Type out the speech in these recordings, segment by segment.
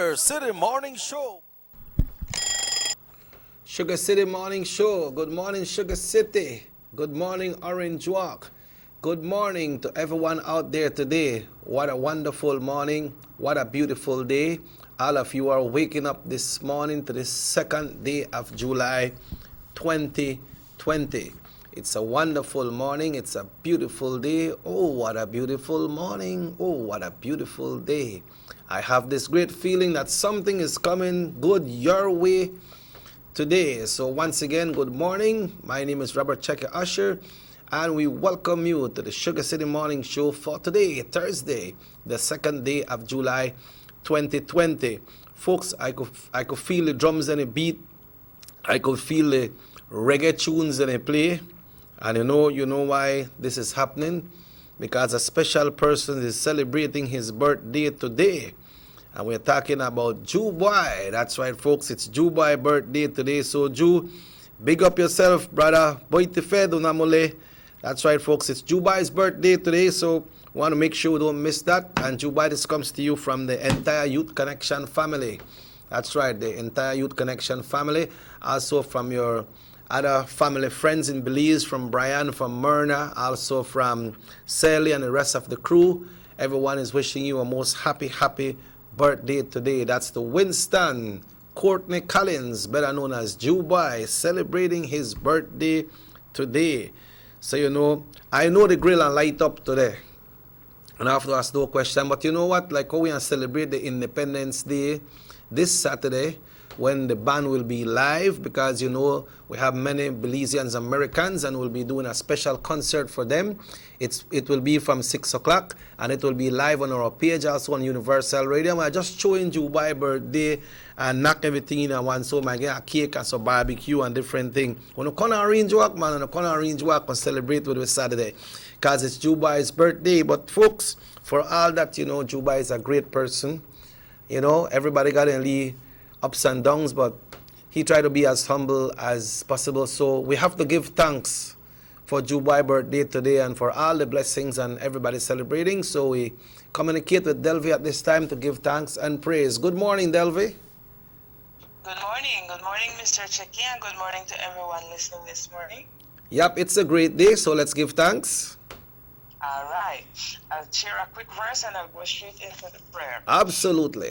Sugar City Morning Show. Sugar City Morning Show. Good morning, Sugar City. Good morning, Orange Walk. Good morning to everyone out there today. What a wonderful morning. What a beautiful day. All of you are waking up this morning to the second day of July 2020. It's a wonderful morning. It's a beautiful day. Oh, what a beautiful morning. Oh, what a beautiful day. I have this great feeling that something is coming good your way today. So once again, good morning. My name is Robert Checker Usher, and we welcome you to the Sugar City Morning Show for today, Thursday, the second day of July 2020. Folks, I could feel the drums and the beat. I could feel the reggae tunes and they play. And you know why this is happening? Because a special person is celebrating his birthday today. And we're talking about Jew Boy. That's right, folks. It's Jew Boy birthday today. So, Jew, big up yourself, brother. That's right, folks. It's Jew Boy's birthday today. So, we want to make sure we don't miss that. And Jew Boy, this comes to you from the entire Youth Connection family. That's right, the entire Youth Connection family. Also from your other family friends in Belize, from Brian, from Myrna, also from Sally and the rest of the crew. Everyone is wishing you a most happy birthday today. That's the Winston Courtney Collins, better known as Jew Boy, celebrating his birthday today. So, I know the grill and light up today. And I have to ask no question, but you know what? Like how we are celebrate the Independence Day this Saturday, when the band will be live, because we have many Belizeans Americans and we'll be doing a special concert for them. It will be from 6 o'clock and it will be live on our page, also on Universal Radio. We're just showing Jew Boy birthday and knock everything in at once. So I get a cake and some barbecue and different things. When you come arrange work, man, when you come arrange work and celebrate with us Saturday, because it's Jew Boy's birthday. But folks, for all that, Jew Boy is a great person. Everybody got any ups and downs, but he tried to be as humble as possible. So we have to give thanks for Jew Boy birthday today and for all the blessings and everybody celebrating. So we communicate with Delvey at this time to give thanks and praise. Good morning, Delvey. Good morning, Mr. Checky, and good morning to everyone listening this morning. Yep, it's a great day, so let's give thanks. All right, I'll share a quick verse and I'll go straight into the prayer. Absolutely.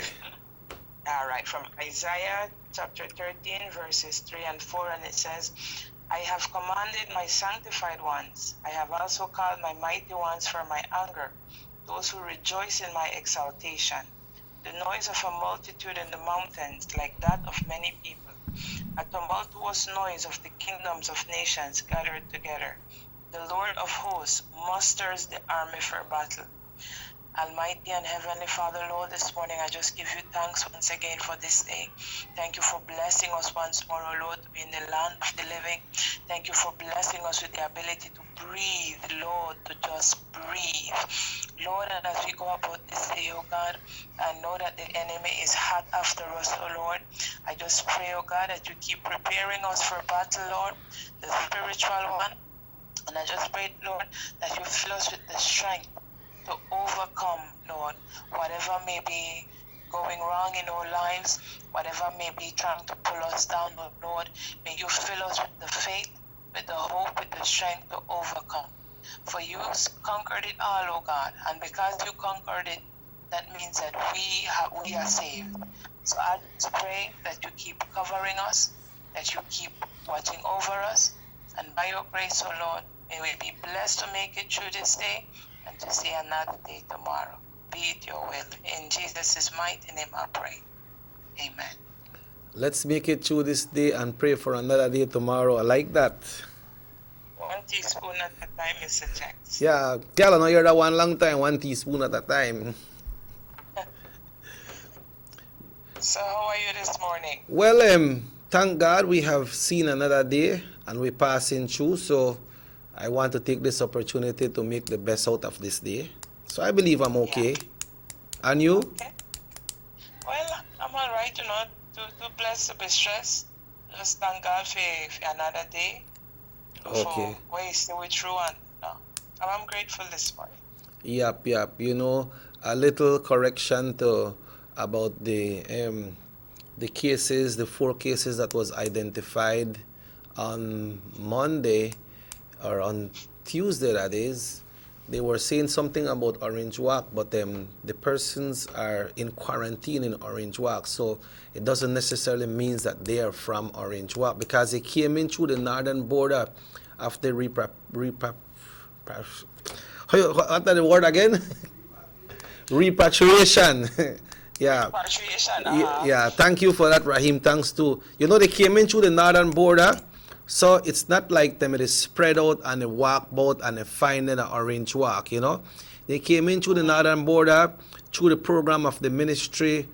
All right, from Isaiah chapter 13, verses 3 and 4, and it says, I have commanded my sanctified ones. I have also called my mighty ones for my anger, those who rejoice in my exaltation. The noise of a multitude in the mountains, like that of many people. A tumultuous noise of the kingdoms of nations gathered together. The Lord of hosts musters the army for battle. Almighty and Heavenly Father, Lord, this morning I just give you thanks once again for this day. Thank you for blessing us once more, oh Lord, to be in the land of the living. Thank you for blessing us with the ability to breathe, Lord, to just breathe. Lord, and as we go about this day, oh God, I know that the enemy is hot after us, oh Lord. I just pray, oh God, that you keep preparing us for battle, Lord, the spiritual one. And I just pray, Lord, that you fill us with the strength to overcome, Lord, whatever may be going wrong in our lives, whatever may be trying to pull us down, Lord, may you fill us with the faith, with the hope, with the strength to overcome. For you conquered it all, oh God, and because you conquered it, that means that we are saved. So I just pray that you keep covering us, that you keep watching over us, and by your grace, oh Lord, may we be blessed to make it through this day and to see another day tomorrow. Be it your will. In Jesus' mighty name I pray. Amen. Let's make it through this day and pray for another day tomorrow. I like that. 1 teaspoon at a time, Mr. Jacks. Yeah, tell I know you're that one long time, 1 teaspoon at a time. So how are you this morning? Well, thank God we have seen another day and we're passing through. So I want to take this opportunity to make the best out of this day. So I believe I'm okay. Yeah. And you? Okay. Well, I'm all right, too blessed to be stressed. Just thank God for another day. Okay. For ways to way through, and I'm grateful this morning. Yep. A little correction to about the cases, the 4 cases that was identified on Monday or on Tuesday, that is. They were saying something about Orange Walk, but the persons are in quarantine in Orange Walk, so it doesn't necessarily mean that they are from Orange Walk, because they came in through the northern border after what are the word again? Repatriation. Yeah. Yeah, thank you for that, Raheem. Thanks to, they came in through the northern border, so it's not like them, it is spread out and they walk about and they find an Orange Walk, They came in through the northern border, through the program of the Ministry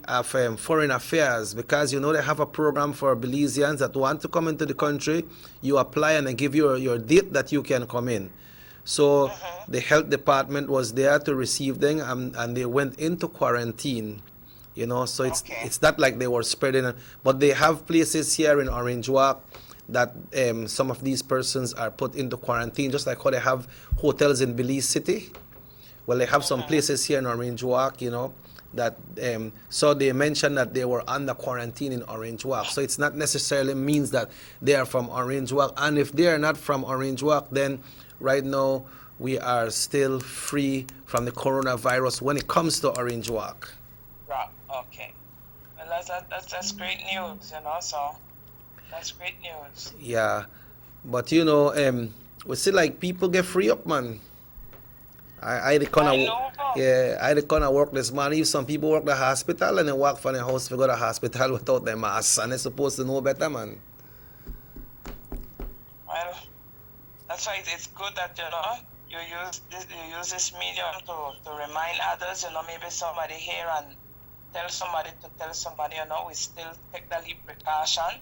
of Foreign Affairs, because, they have a program for Belizeans that want to come into the country. You apply and they give you your date that you can come in. So the health department was there to receive them, and they went into quarantine, so it's not like they were spreading, but they have places here in Orange Walk that some of these persons are put into quarantine, just like how they have hotels in Belize City. Well, they have some places here in Orange Walk, that so they mentioned that they were under quarantine in Orange Walk. So it's not necessarily means that they are from Orange Walk, and if they are not from Orange Walk, then right now we are still free from the coronavirus when it comes to Orange Walk. Right. Okay. Well, that's great news, so that's great news. Yeah, but we see like people get free up, man. I the kind of work this morning. Some people work the hospital and they walk from the house to go to the hospital without their mask, and they're supposed to know better, man. Well, that's why it's good that you use this medium to remind others. Maybe somebody here and tell somebody, we still take the lead precaution.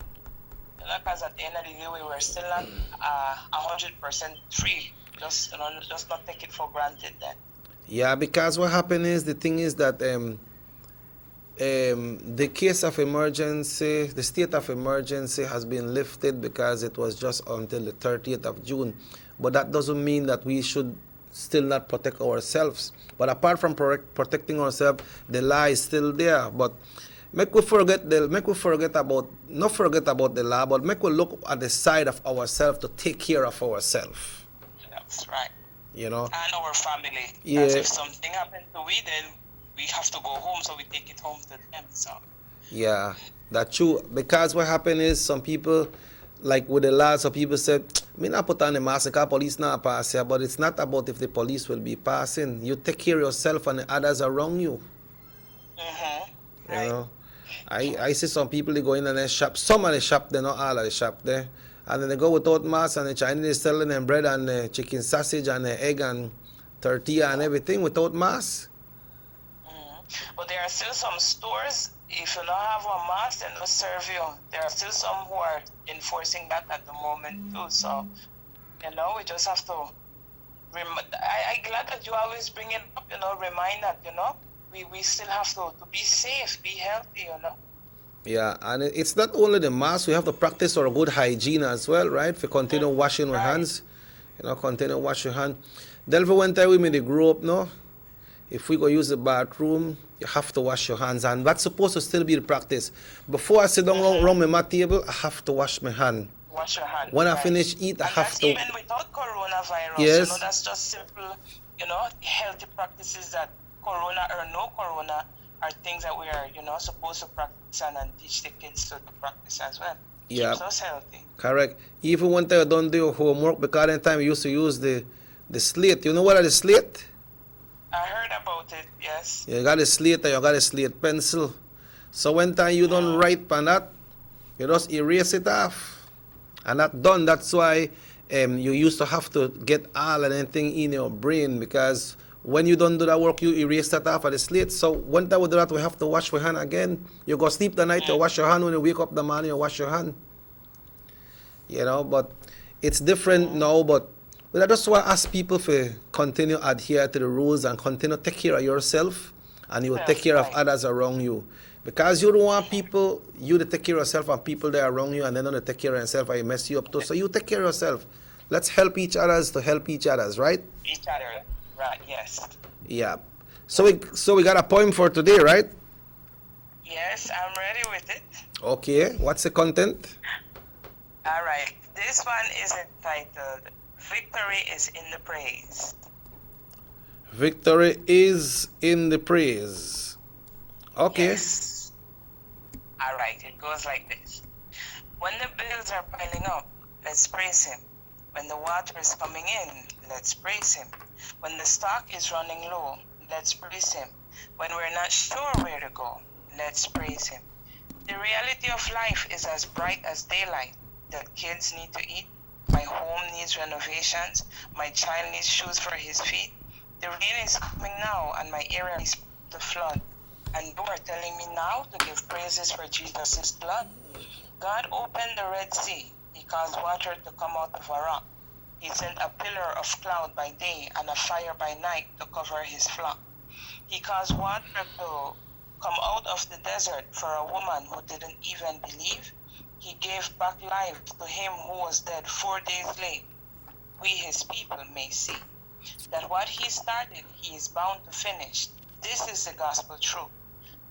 Because at the end of the day, we were still not 100% free. Just not take it for granted then. Yeah, because what happened is, the thing is that the case of emergency, the state of emergency has been lifted because it was just until the 30th of June. But that doesn't mean that we should still not protect ourselves. But apart from protecting ourselves, the law is still there. But not forget about the law, but make we look at the side of ourselves to take care of ourselves. That's right. And our family. Yeah. Because if something happened to we, then we have to go home, so we take it home to them. So. Yeah, that's true. Because what happened is, some people, like with the law, some people said, me not put on the mask because police not pass here. But it's not about if the police will be passing. You take care of yourself and the others around you. Right. I see some people, they go in and they shop. Some of the shop, they're not all of the shop there. And then they go without mask, and the Chinese is selling them bread and chicken sausage and egg and tortilla and everything without mask. But there are still some stores, if you don't have a mask, they don't serve you. There are still some who are enforcing that at the moment too. So, we just have to. I'm glad that you always bring it up. Remind that. We still have to be safe, be healthy. Yeah, and it's not only the mask. We have to practice our good hygiene as well, right? If we continue washing our hands, continue wash your hands. Delver one time we made grow up, no? If we go use the bathroom, you have to wash your hands, and that's supposed to still be the practice. Before I sit down around my table, I have to wash my hand. Wash your hand. When I finish eat, I have to. Even without coronavirus, yes. That's just simple, healthy practices that corona or no corona are things that we are, supposed to practice and teach the kids to practice as well. Yeah. Keeps us healthy. Correct. Even when you don't do your homework, because in time we used to use the slate. You know what is the slate? I heard about it, yes. You got a slate and you got a slate pencil. So when time you don't write on that, you just erase it off. And that done, that's why you used to have to get all and anything in your brain, because when you don't do that work, you erase that off of the slate. So when that we do that, we have to wash your hand again. You go sleep the night, you wash your hand. When you wake up the morning, you wash your hand. But it's different now. But I just want to ask people to continue adhere to the rules and continue to take care of yourself, and you will take care of others around you. Because you don't want you to take care of yourself and people that are around you, and they don't take care of themselves and you mess you up too. So you take care of yourself. Let's help each other to help each other, right? Each other. Right, yes. Yeah. So we got a poem for today, right? Yes, I'm ready with it. Okay. What's the content? All right. This one is entitled Victory is in the Praise. Victory is in the praise. Okay. Yes. All right. It goes like this. When the bills are piling up, let's praise Him. When the water is coming in, let's praise Him. When the stock is running low, let's praise Him. When we're not sure where to go, let's praise Him. The reality of life is as bright as daylight. The kids need to eat. My home needs renovations. My child needs shoes for his feet. The rain is coming now, and my area is to flood. And you are telling me now to give praises for Jesus' blood? God opened the Red Sea. He caused water to come out of a rock. He sent a pillar of cloud by day and a fire by night to cover his flock. He caused water to come out of the desert for a woman who didn't even believe. He gave back life to him who was dead 4 days late. We, his people, may see that what he started, he is bound to finish. This is the gospel truth.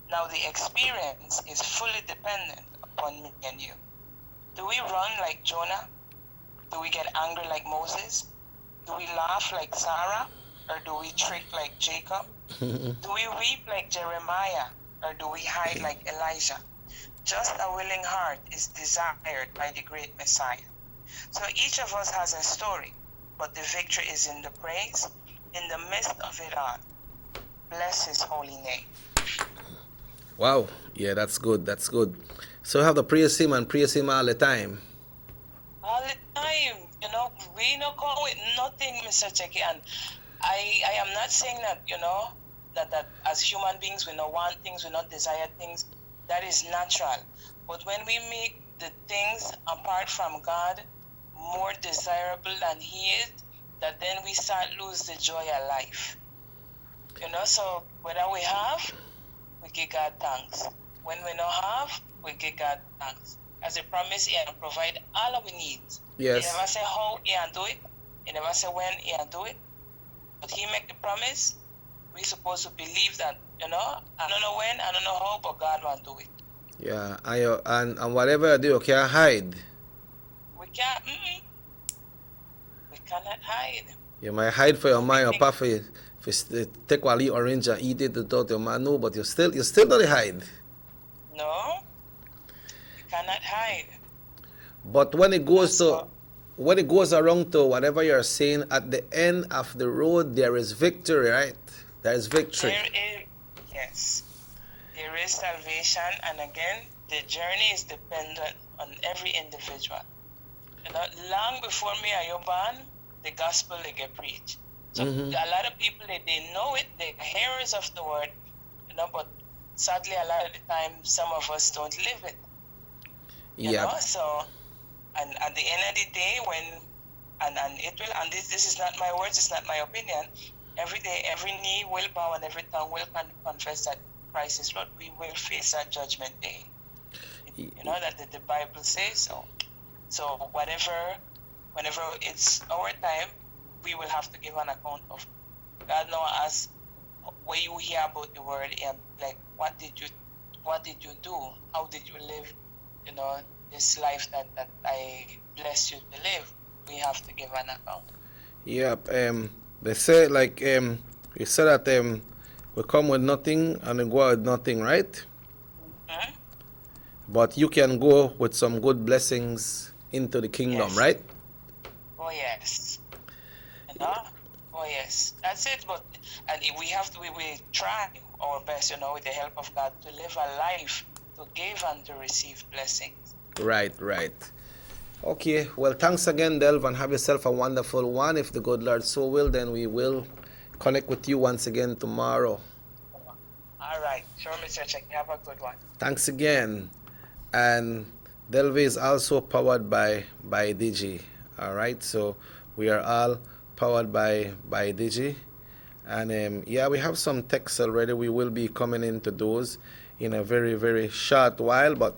Now the experience is fully dependent upon me and you. Do we run like Jonah? Do we get angry like Moses? Do we laugh like Sarah? Or do we trick like Jacob? Do we weep like Jeremiah? Or do we hide like Elijah? Just a willing heart is desired by the great Messiah. So each of us has a story, but the victory is in the praise, in the midst of it all. Bless his holy name. Wow. Yeah, that's good. That's good. So have to praise Him and praise Him all the time. All the time, we no come with nothing, Mr. Checky. And I am not saying that, that as human beings, we don't want things, we don't desire things. That is natural. But when we make the things apart from God more desirable than He is, that then we start lose the joy of life. So whether we have, we give God thanks. When we don't have, we give God thanks. As a promise, He will provide all our needs. Yes. He never say how He will do it. He never say when He will do it. But He make the promise. We supposed to believe that, I don't know when, I don't know how, but God will do it. Yeah, and whatever you do, you can't hide. We can't, we cannot hide. You might hide for your mind or puff it. If you take one orange and eat it without your man know, but you still don't hide. No, we cannot hide. But when it goes around to whatever you're saying, at the end of the road there is victory, right? There is victory. Yes. There is salvation, and again, the journey is dependent on every individual. Long before me and you born, the gospel they get preached. So a lot of people they know it, they're hearers of the word, but sadly a lot of the time some of us don't live it. So and at the end of the day this is not my words, it's not my opinion. Every day, every knee will bow and every tongue will confess that Christ is Lord. We will face that judgment day. That the Bible says so. So whenever it's our time, we will have to give an account of. God now asks, when you hear about the word, like what did you do? How did you live? This life that I bless you to live. We have to give an account. Yep. They say you said that we come with nothing and we go with nothing, right? Mm-hmm. But you can go with some good blessings into the kingdom, Yes. right? Oh yes. Oh yes. That's it. But we have to we try our best, with the help of God, to live a life to give and to receive blessings. Right. Okay, well, thanks again, Delv, and have yourself a wonderful one. If the good Lord so will, then we will connect with you once again tomorrow. All right. Sure, Mr. Check. Have a good one. Thanks again. And Delv is also powered by Digi. All right, so we are all powered by Digi. And we have some texts already. We will be coming into those in a very, very short while, but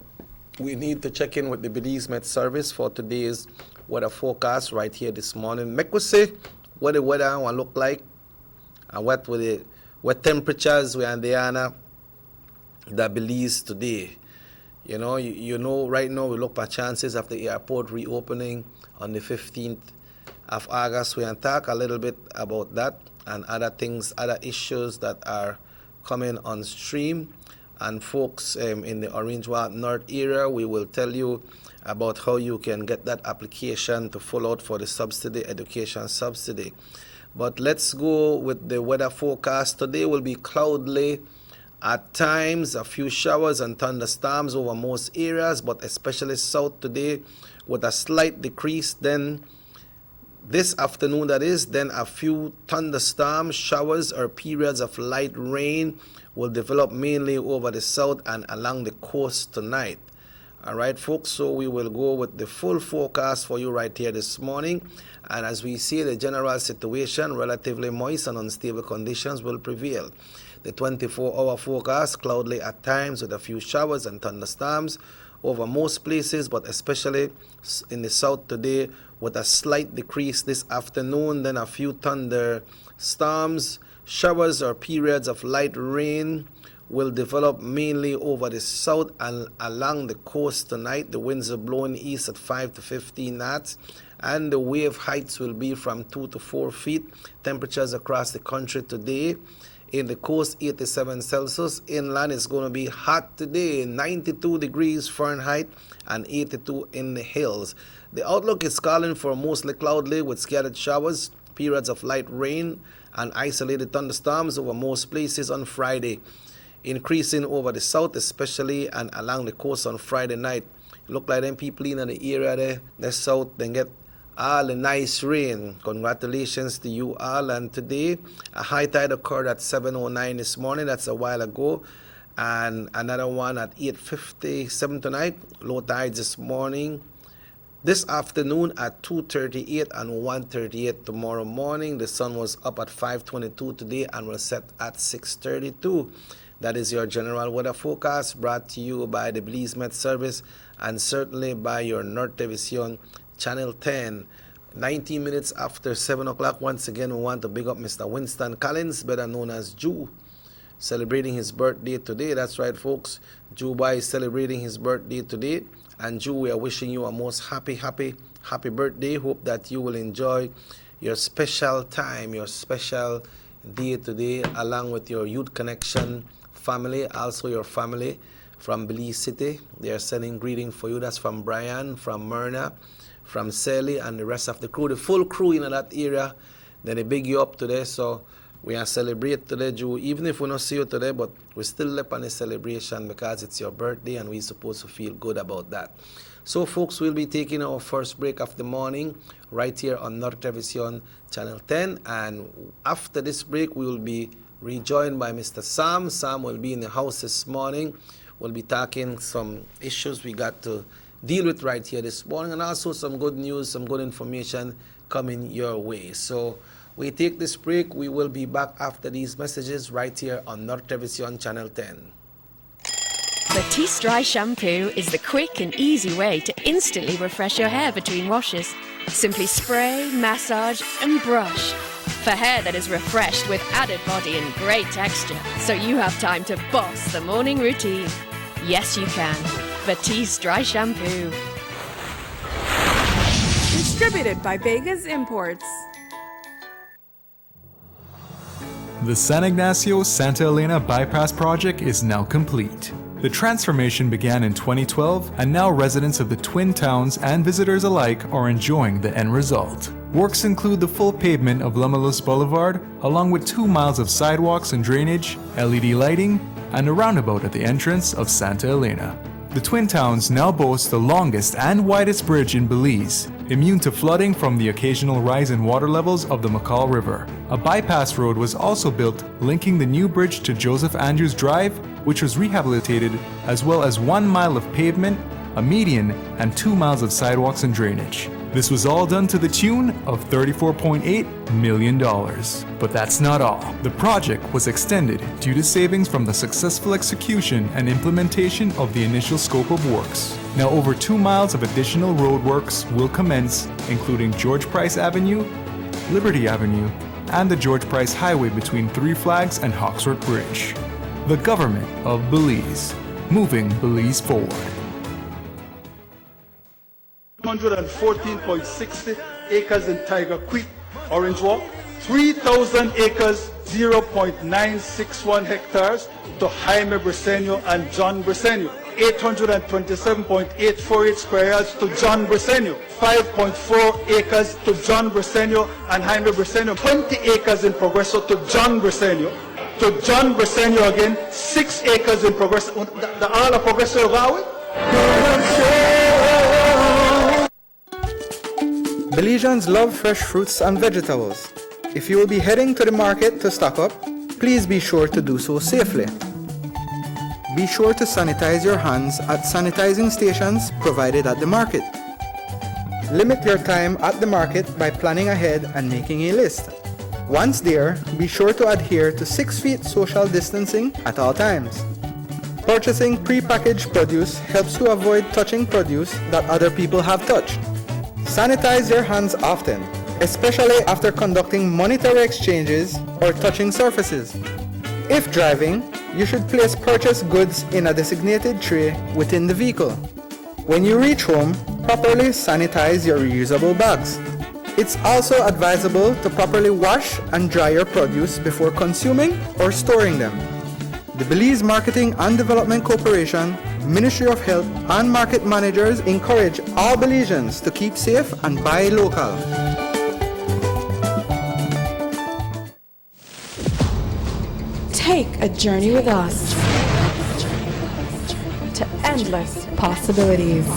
we need to check in with the Belize Met Service for today's weather forecast right here this morning. Make we say what the weather will look like and what will What temperatures we are in Diana, that Belize today. You know, right now we look at chances of the airport reopening on the 15th of August. We can talk a little bit about that and other things, other issues that are coming on stream. And folks in the Orange Walk North area, we will tell you about how you can get that application to fill out for the subsidy, education subsidy. But let's go with the weather forecast. Today will be cloudy. At times, a few showers and thunderstorms over most areas, but especially south today with a slight decrease. Then this afternoon, that is, then a few thunderstorms, showers or periods of light rain will develop mainly over the south and along the coast tonight. All right, folks, so we will go with the full forecast for you right here this morning. And as we see, the general situation, relatively moist and unstable conditions will prevail. The 24-hour forecast, cloudy at times with a few showers and thunderstorms over most places, but especially in the south today with a slight decrease this afternoon, then a few thunderstorms, showers or periods of light rain will develop mainly over the south and along the coast tonight. The winds are blowing east at 5 to 15 knots, and the wave heights will be from 2 to 4 feet. Temperatures across the country today: in the coast, 87 Celsius. Inland is going to be hot today, 92 degrees Fahrenheit and 82 in the hills. The outlook is calling for mostly cloudy with scattered showers, periods of light rain, and isolated thunderstorms over most places on Friday, increasing over the south especially and along the coast on Friday night. Look like them people in the area there, the south, then get all the nice rain. Congratulations to you all. And today, a high tide occurred at 7:09 this morning. That's a while ago. And another one at 8:57 tonight. Low tides this morning. This afternoon at 2:38 and 1:38 tomorrow morning. The sun was up at 5:22 today and will set at 6:32. That is your general weather forecast, brought to you by the Belize Met Service and certainly by your North Division Channel 10. 19 minutes after 7 o'clock. Once again, we want to big up Mr. Winston Collins, better known as Jew, celebrating his birthday today. That's right, folks. Jew Boy is celebrating his birthday today. And Jew, we are wishing you a most happy birthday. Hope that you will enjoy your special time, your special day today, along with your Youth Connection family, also your family from Belize City. They are sending greeting for you. That's from Brian, from Myrna, from Sally, and the rest of the crew, the full crew in that area. Then they big you up today, so we are celebrate today, Jew. Even if we don't see you today, but we still left on a celebration because it's your birthday and we're supposed to feel good about that. So, folks, we'll be taking our first break of the morning right here on North Television Channel 10. And after this break, we will be rejoined by Mr. Sam. Sam will be in the house this morning. We'll be talking some issues we got to deal with right here this morning, and also some good news, some good information coming your way. So we take this break. We will be back after these messages right here on North Television Channel 10. Batiste Dry Shampoo is the quick and easy way to instantly refresh your hair between washes. Simply spray, massage, and brush. For hair that is refreshed with added body and great texture, so you have time to boss the morning routine. Yes, you can. Batiste Dry Shampoo. Distributed by Vegas Imports. The San Ignacio-Santa Elena bypass project is now complete. The transformation began in 2012, and now residents of the Twin Towns and visitors alike are enjoying the end result. Works include the full pavement of Lamalus Boulevard, along with 2 miles of sidewalks and drainage, LED lighting, and a roundabout at the entrance of Santa Elena. The Twin Towns now boast the longest and widest bridge in Belize, immune to flooding from the occasional rise in water levels of the McCall River. A bypass road was also built linking the new bridge to Joseph Andrews Drive, which was rehabilitated, as well as 1 mile of pavement, a median, and 2 miles of sidewalks and drainage. This was all done to the tune of $34.8 million. But that's not all. The project was extended due to savings from the successful execution and implementation of the initial scope of works. Now over 2 miles of additional roadworks will commence, including George Price Avenue, Liberty Avenue, and the George Price Highway between Three Flags and Hawksworth Bridge. The government of Belize, moving Belize forward. 114.60 acres in Tiger Creek, Orange Walk, 3,000 acres, 0.961 hectares to Jaime Briceño and John Briceño, 827.848 square yards to John Briceño, 5.4 acres to John Briceño and Jaime Briceño, 20 acres in Progreso to John Briceño again, 6 acres in Progreso, the all of Progreso Gawi. Belizeans love fresh fruits and vegetables. If you will be heading to the market to stock up, please be sure to do so safely. Be sure to sanitize your hands at sanitizing stations provided at the market. Limit your time at the market by planning ahead and making a list. Once there, be sure to adhere to 6 feet social distancing at all times. Purchasing pre-packaged produce helps you avoid touching produce that other people have touched. Sanitize your hands often, especially after conducting monetary exchanges or touching surfaces. If driving, you should place purchased goods in a designated tray within the vehicle. When you reach home, properly sanitize your reusable bags. It's also advisable to properly wash and dry your produce before consuming or storing them. The Belize Marketing and Development Corporation, Ministry of Health, and market managers encourage all Belizeans to keep safe and buy local. Take a journey with us to endless possibilities.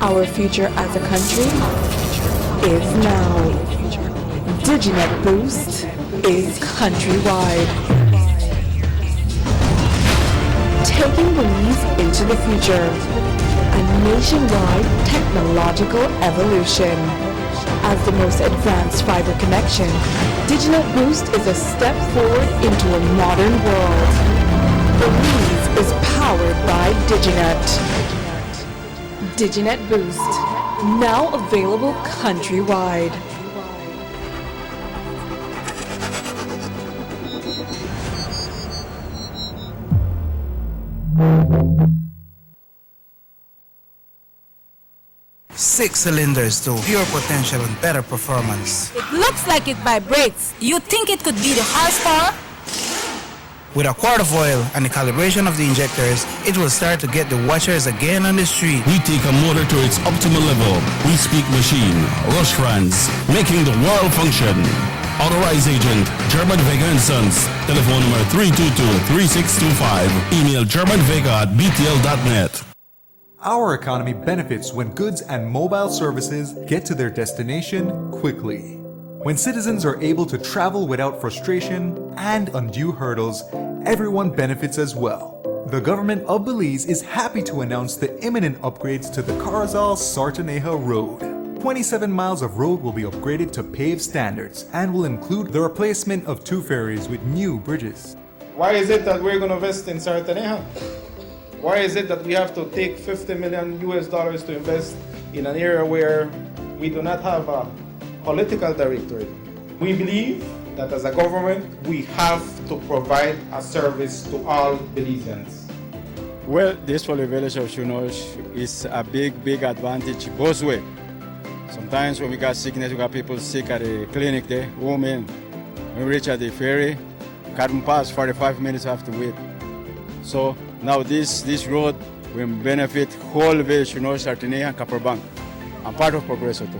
Our future as a country is now. DigiNet Boost is countrywide. Taking Belize into the future. A nationwide technological evolution. As the most advanced fiber connection, DigiNet Boost is a step forward into a modern world. Belize is powered by DigiNet. DigiNet Boost, now available countrywide. Six cylinders to pure potential and better performance. It looks like it vibrates. You think it could be the horsepower? With a quart of oil and the calibration of the injectors, it will start to get the watchers again on the street. We take a motor to its optimal level. We speak machine, rush runs, making the world function. Authorized agent, German Vega & Sons. Telephone number 322-3625. Email germanvega@btl.net. Our economy benefits when goods and mobile services get to their destination quickly. When citizens are able to travel without frustration and undue hurdles, everyone benefits as well. The government of Belize is happy to announce the imminent upgrades to the Carazal-Sartaneja Road. 27 miles of road will be upgraded to paved standards and will include the replacement of 2 ferries with new bridges. Why is it that we're going to invest in Sartaneja? Why is it that we have to take $50 million to invest in an area where we do not have a political directorate? We believe that as a government, we have to provide a service to all Belizeans. Well, this for the village of Shunosh is a big advantage both ways. Sometimes when we got sickness, we got people sick at the clinic there, women. When we reach at the ferry, can't pass, 45 minutes have to wait. So now this road will benefit whole village, Sartaneja and Copperbank. I'm part of Progreso too.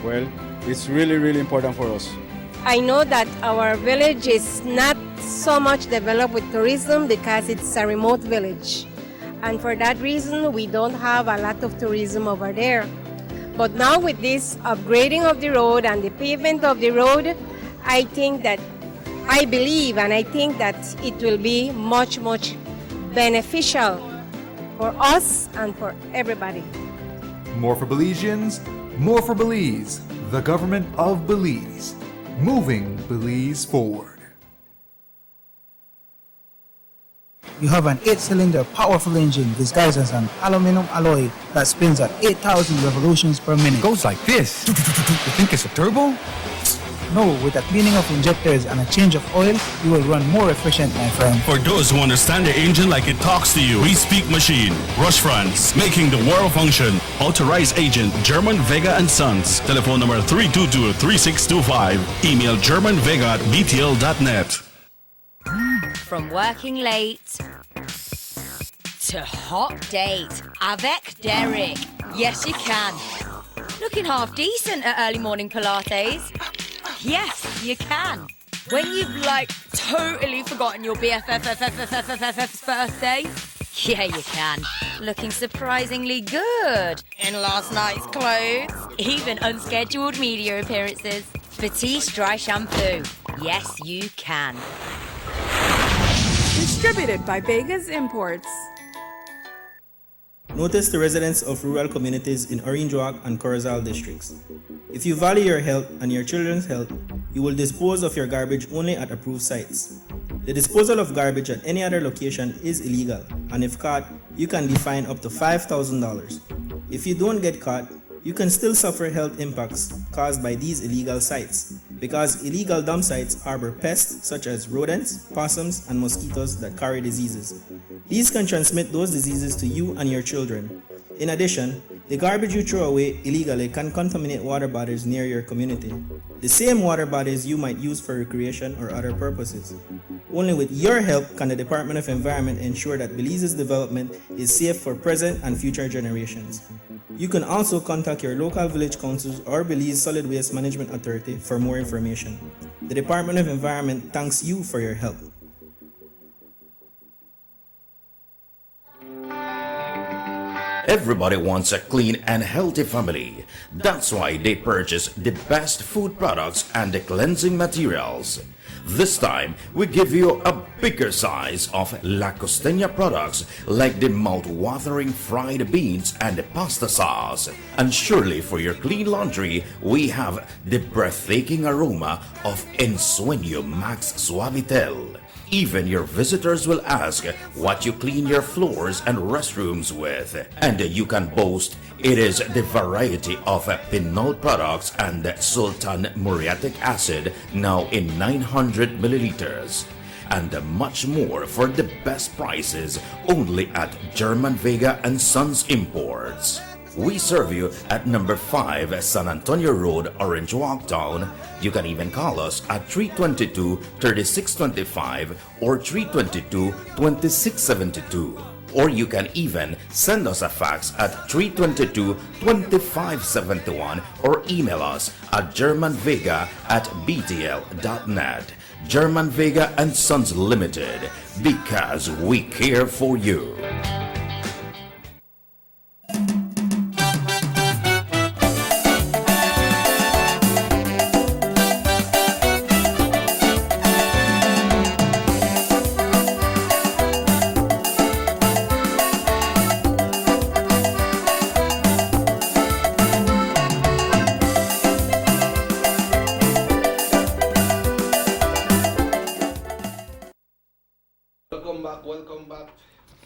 Well, it's really important for us. I know that our village is not so much developed with tourism because it's a remote village. And for that reason, we don't have a lot of tourism over there. But now with this upgrading of the road and the pavement of the road, I think that it will be much beneficial for us and for everybody. More for Belizeans, more for Belize. The government of Belize, moving Belize forward. You have an 8-cylinder powerful engine disguised as an aluminum alloy that spins at 8,000 revolutions per minute. Goes like this. You think it's a turbo? No, with a cleaning of injectors and a change of oil, you will run more efficient, my friend. For those who understand the engine like it talks to you, we speak machine. Rush France, making the world function. Authorized agent, German Vega and Sons. Telephone number 322-3625. Email germanvega@btl.net. From working late to hot date avec Derek. Yes, you can. Looking half decent at early morning Pilates. Yes, you can. When you've totally forgotten your BFF's birthday. Yeah, you can. Looking surprisingly good in last night's clothes. Even unscheduled media appearances. Batiste Dry Shampoo. Yes, you can. Distributed by Vegas Imports. Notice the residents of rural communities in Orange Walk and Corozal districts. If you value your health and your children's health, you will dispose of your garbage only at approved sites. The disposal of garbage at any other location is illegal, and if caught, you can be fined up to $5,000. If you don't get caught, you can still suffer health impacts caused by these illegal sites, because illegal dump sites harbor pests such as rodents, possums, and mosquitoes that carry diseases. These can transmit those diseases to you and your children. In addition, the garbage you throw away illegally can contaminate water bodies near your community, the same water bodies you might use for recreation or other purposes. Only with your help can the Department of Environment ensure that Belize's development is safe for present and future generations. You can also contact your local village councils or Belize Solid Waste Management Authority for more information. The Department of Environment thanks you for your help. Everybody wants a clean and healthy family. That's why they purchase the best food products and the cleansing materials. This time, we give you a bigger size of La Costeña products like the mouth-watering fried beans and the pasta sauce. And surely for your clean laundry, we have the breathtaking aroma of Ensueño Max Suavitel. Even your visitors will ask what you clean your floors and restrooms with. And you can boast it is the variety of Pinol products and Sultan muriatic acid now in 900 milliliters. And much more for the best prices only at German Vega and Sons Imports. We serve you at number 5 San Antonio Road, Orange Walk Town. You can even call us at 322-3625 or 322-2672. Or you can even send us a fax at 322-2571 or email us at germanvega@btl.net. German Vega and Sons Limited, because we care for you.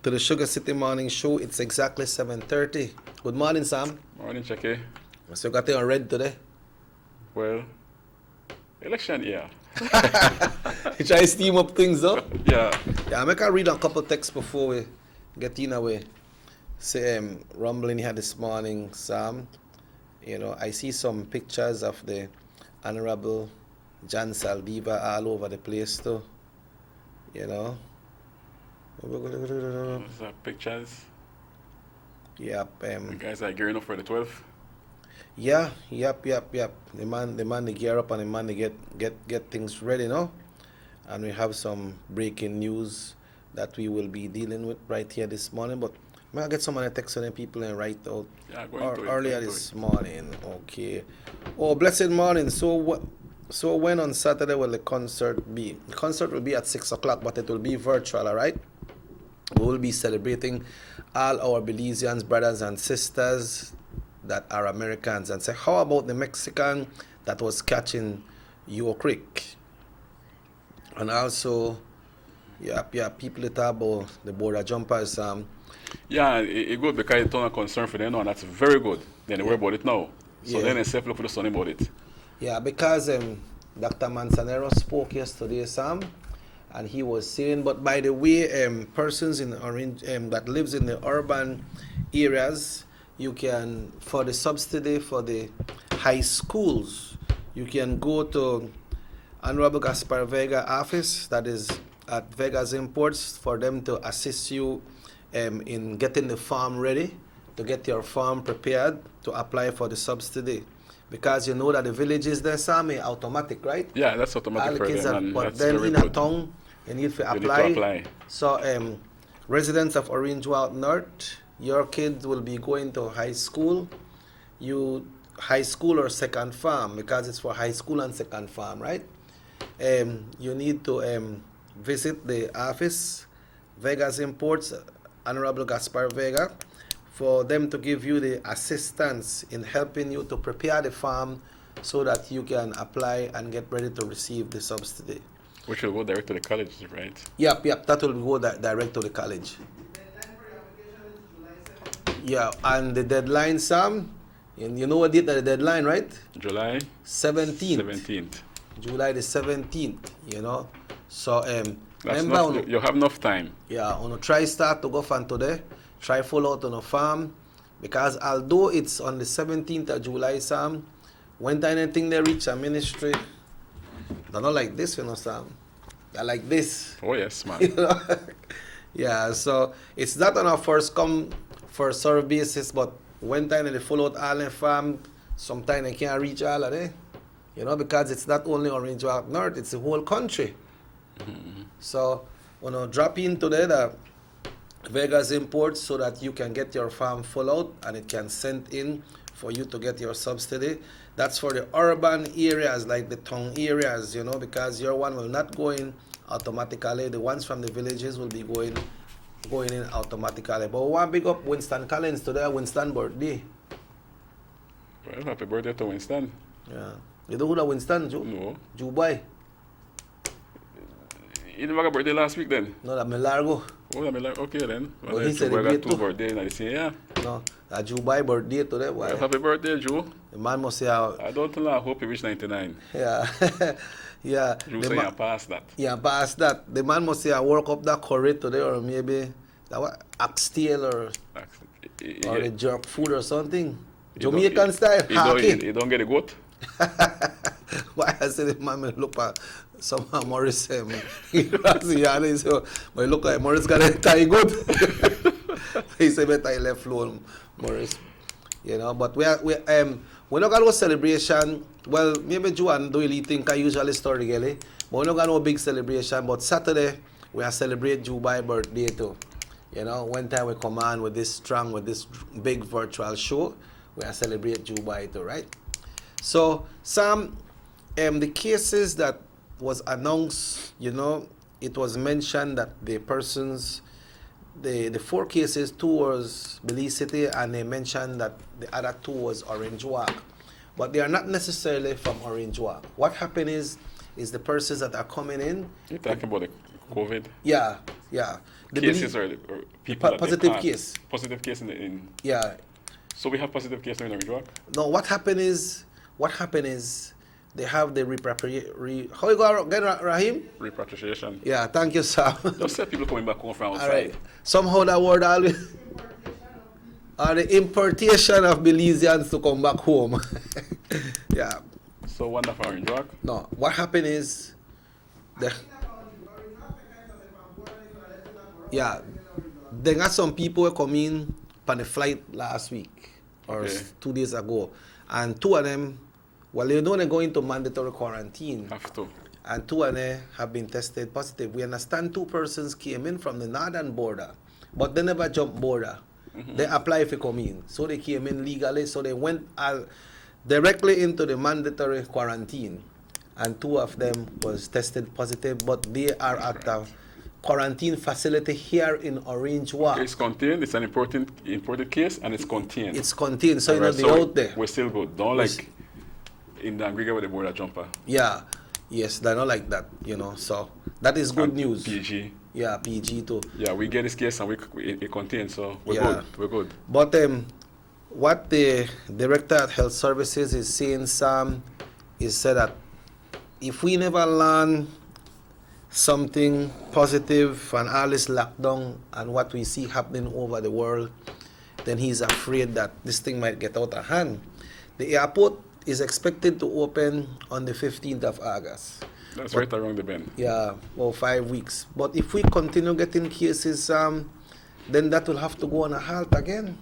To the Sugar City Morning Show. It's exactly 7:30. Good morning, Sam. Morning, Checky. So you got it on red today? Well, election, yeah. You try to steam up things, though? Yeah. Yeah, I make I read a couple texts before we get in away. Say, rumbling here this morning, Sam. You know, I see some pictures of the Honorable John Saldiva all over the place, too. You know? Those are pictures. Yep. The guys are gearing up for the 12th. Yeah. Yep. The man, they gear up and the man, they get things ready, no? And we have some breaking news that we will be dealing with right here this morning. But I'm gonna get some of the text on the people and write out earlier this morning. Okay. Oh, blessed morning. So when on Saturday will the concert be? The concert will be at 6 o'clock, but it will be virtual, all right? We will be celebrating all our Belizeans, brothers and sisters that are Americans. And say, how about the Mexican that was catching your creek? And also, Yeah, people that talk about the border jumpers. Yeah, it good because it's not a concern for them now, and that's very good. Then they worry about it now. So then they self look for the son about it. Yeah, because Dr. Manzanero spoke yesterday, Sam, and he was saying, but by the way, persons in Orange that lives in the urban areas, you can, for the subsidy for the high schools, you can go to Honorable Gaspar Vega office, that is at Vega's Imports, for them to assist you in getting the farm ready, to get your farm prepared to apply for the subsidy. Because you know that the villages there, Sam, are automatic, right? Yeah, that's automatic all the for kids them, are, and but that's then very in good. a town, you need to You need apply. to apply. So residents of Orange Walk North, your kids will be going to high school. High school or second farm, because it's for high school and second farm, right? You need to visit the office, Vega's Imports, Honorable Gaspar Vega, for them to give you the assistance in helping you to prepare the farm so that you can apply and get ready to receive the subsidy. Which will go direct to the colleges, right? Yep, that will go direct to the college. Yeah, and the deadline, Sam, and you know what date the deadline, right? July 17th. July the 17th, you know. So remember, you have enough time. Yeah, try start to go from today. Try follow out on a farm, because although it's on the 17th of July, Sam, when anything they reach a ministry, they're not like this, you know, Sam. They're like this. Oh yes, man. You know? Yeah, so it's not on a first come, first serve basis, but when time they follow out all the farm, sometimes they can't reach all of them. You know, because it's not only Orange Walk North, it's the whole country. Mm-hmm. So, drop in today the Vega's Imports so that you can get your farm full out and it can send in for you to get your subsidy. That's for the urban areas, like the town areas, you know, because your one will not go in automatically. The ones from the villages will be going in automatically. But we want to big up Winston Collins today, Winston birthday. Well, happy birthday to Winston. Yeah. You know who that Winston, Joe? No. Joe Boy. You didn't have a birthday last week then? No, that Melargo. Oh, that Melargo. Okay then. Well, he celebrated two birthdays in the same year. No, that Joe Boy birthday today. Well, happy birthday, Joe. The man must say how... I don't know, I hope you reach 99. Yeah. Yeah. Joe say you passed that. Yeah, past that. The man must say I work up that curry today, or maybe that what oxtail or the jerk food or something. Jamaican style. You don't get a goat? Why I say the man may look at somehow Morris he cross the yard, so but look like Morris got a tie good. He said better I left alone, Morris. You know, but we're not gonna go celebration. Well, maybe Joanne do really think I usually story girl, but we're not gonna go big celebration. But Saturday we are celebrate Dubai birthday too. You know, one time we come on with this big virtual show, we are celebrate Dubai too, right? So some the cases that was announced, you know, it was mentioned that the persons, the 4 cases, 2 was Belize City, and they mentioned that the other 2 was Orange Walk. But they are not necessarily from Orange Walk. What happened is the persons that are coming in. You're talking about the COVID? Yeah. The cases or people positive case. Positive case in. Yeah. So we have positive case in Orange Walk? No, what happened is they have the how you go again, Rahim? Repatriation. Yeah, thank you, sir. Just say people coming back home from outside. All right. Somehow that word always or the importation of Belizeans to come back home. Yeah. So one of Orange Walk? No. What happened is there are some people who come in on the flight last week or 2 days ago, and 2 of them, well, they don't go into mandatory quarantine. Have to. And 2 of them have been tested positive. We understand 2 persons came in from the northern border, but they never jumped border. Mm-hmm. They applied for come in, so they came in legally. So they went directly into the mandatory quarantine, and 2 of them was tested positive, but they are at the quarantine facility here in Orange Walk. It's contained. It's an important case, and it's contained. It's contained, so they're out there. We're still good. Don't like in the aggregate with the border jumper. Yeah. Yes, they're not like that, you know. So that is good news. PG. Yeah, PG too. Yeah, we get this case and it contains, so we're Yeah. good. We're good. But what the director at Health Services is saying, Sam, is said that if we never learn something positive and all this lockdown and what we see happening over the world, then he's afraid that this thing might get out of hand. The airport is expected to open on the 15th of August. That's right around the bend. Yeah, or 5 weeks. But if we continue getting cases, then that will have to go on a halt again.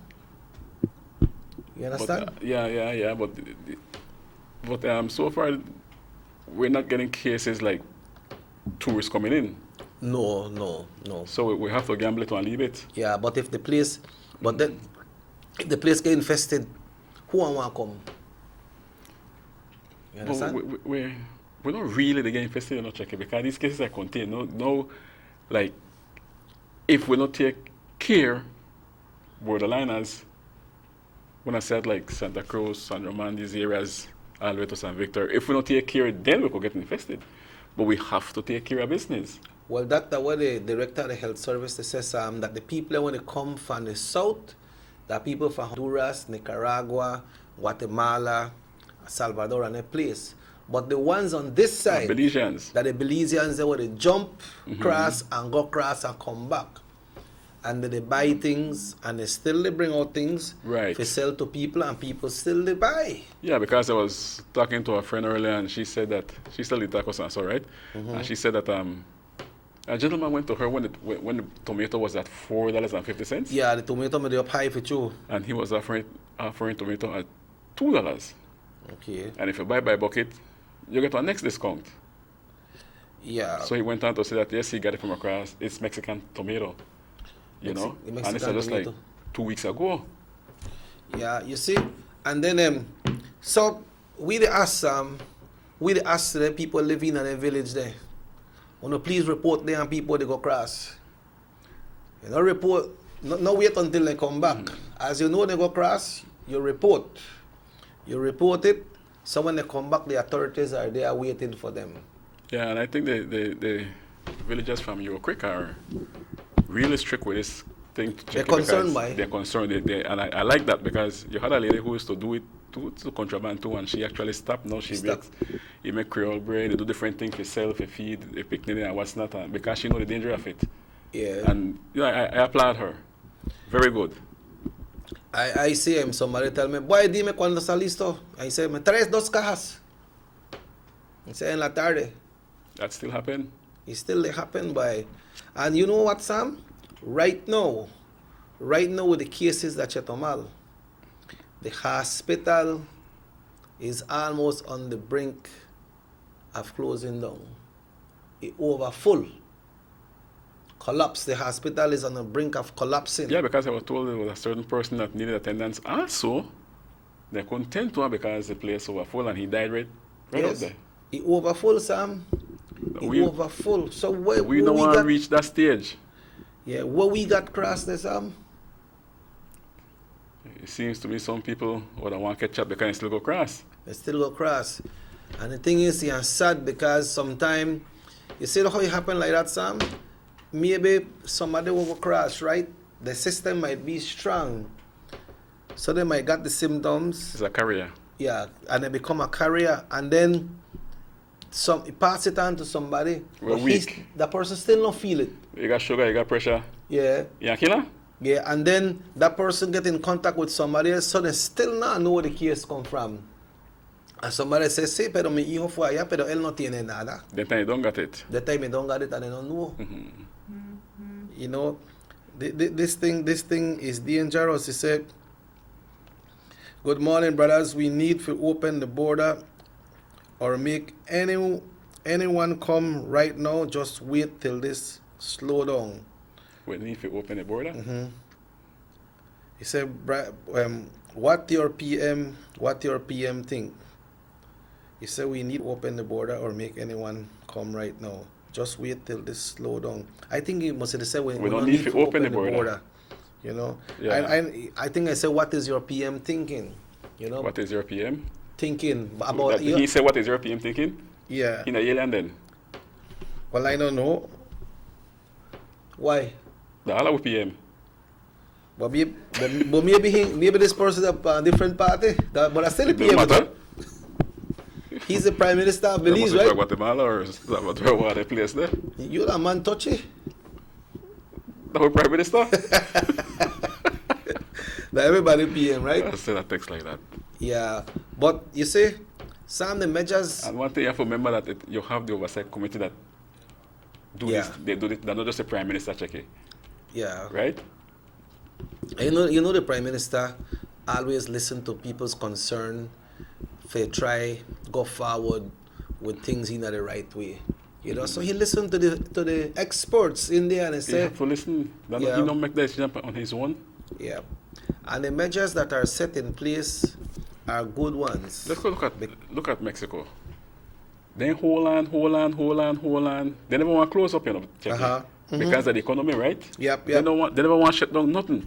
You understand? But, yeah. But so far, we're not getting cases like tourists coming in. No. So we have to gamble it and leave it. Yeah, but if the place get infested, who want to come? You understand? We're not really getting infested or not checking because these cases are contained. No, like, if we don't take care, borderliners, when I said like Santa Cruz, San Roman, these areas, all the way to San Victor, if we don't take care, then we could get infested. But we have to take care of business. Well, that's what the director of the health service says, that the people when they come from the south, the people from Honduras, Nicaragua, Guatemala, Salvador, and a place. But the ones on this side, Belizeans, that the Belizeans, they want to jump, cross, and go cross and come back. And they buy things, and they bring out things to sell to people, and people still they buy. Yeah, because I was talking to a friend earlier, and she said that she still did tacos and so, right? And she said that a gentleman went to her when the tomato was at $4.50. Yeah, the tomato made up high for you. And he was offering tomato at $2. Okay. And if you buy by bucket, you get a next discount. Yeah. So he went on to say that yes, he got it from across. It's Mexican tomato, you know. And it's just like 2 weeks ago. Yeah, you see, and then so we ask the people living in the village there. Wanna please report there and people they go cross. You know, report. No wait until they come back. As you know they go cross, you report. You report it. So when they come back, the authorities are there waiting for them. Yeah, and I think the villagers from Euro Creek are really strict with this thing. They're concerned by. They're concerned. And I like that because you had a lady who used to do it to contraband too, and she actually stopped. Now she make Creole bread. They do different things for sell, for feed, for picnic and what's not, because she know the danger of it. Yeah. And you know, I applaud her. Very good. I see somebody tell me, boy, dime cuando está listo. I say, me traes 2 cajas. I say, en la tarde. That still happen? It still happen, boy. And you know what, Sam? Right now with the cases that Chetomal, the hospital is almost on the brink of closing down. It over full. Collapse. The hospital is on the brink of collapsing. Yeah, because I was told there was a certain person that needed attendance. Also, they couldn't tend to him because the place was full and he died right out there. It over full, Sam. It over full. So we don't want to reach that stage. Yeah, where we got crossed there, Sam? It seems to me some people would want to catch up because they still go cross. They still go cross. And the thing is, you're sad because sometimes, you see how it happen like that, Sam? Maybe somebody will go cross, right? The system might be strong. So they might get the symptoms. It's a carrier. Yeah, and they become a carrier, and then pass it on to somebody. That person still not feel it. You got sugar, you got pressure. Yeah. You a killer? Yeah, and then that person get in contact with somebody else, so they still not know where the case come from. And somebody says, sí, pero mi hijo fue allá, pero él no tiene nada. That time you don't got it. That time you don't got it and they don't know. You know, this thing is dangerous. He said, good morning, brothers. We need to open the border or make anyone come right now. Just wait till this slow down. We need to open the border? He said, what your PM think? He said, we need to open the border or make anyone come right now. Just wait till this slow down. I think he must have said we don't need to open the border. You know, yeah. I think I said, what is your PM thinking? You know, what is your PM thinking about? He said, what is your PM thinking? Yeah. In a alien then? Well, I don't know. Why? The Allah will PM. But maybe this person is a different party. But I still PM. Matter. He's the Prime Minister of Belize, right? Guatemala or what other place there? You that man touchy. The whole Prime Minister? That everybody PM, right? I say that text like that. Yeah. But you see, some of the measures. And one thing you have to remember that you have the oversight committee that do this. They do it. They're not just a Prime Minister check it. Yeah. Right? You know the Prime Minister always listen to people's concern for try go forward with things in the right way. You know, so he listened to the experts in there and he said, have to listen. He don't make the decision on his own. Yeah. And the measures that are set in place are good ones. Let's go look at Mexico. Then hold on. They never want to close up, because of the economy, right? Yep. They never want to shut down nothing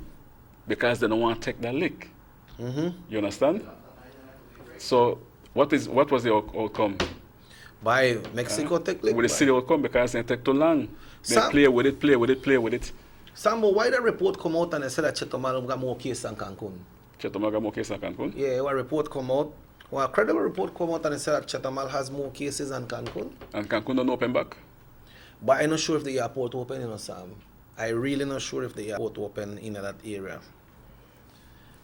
because they don't want to take that lick. You understand? So what was the outcome? By Mexico take lick? With the city outcome because they take too long. They play with it. Sambo, why the report come out and they said that Chetumal got more cases than Cancun? Chetumal got more cases than Cancun? Yeah, a report come out. Well, a credible report come out and they said that Chetumal has more cases than Cancun. And Cancun don't open back? But I'm not sure if the airport open, Sam. I really not sure if the airport open in that area.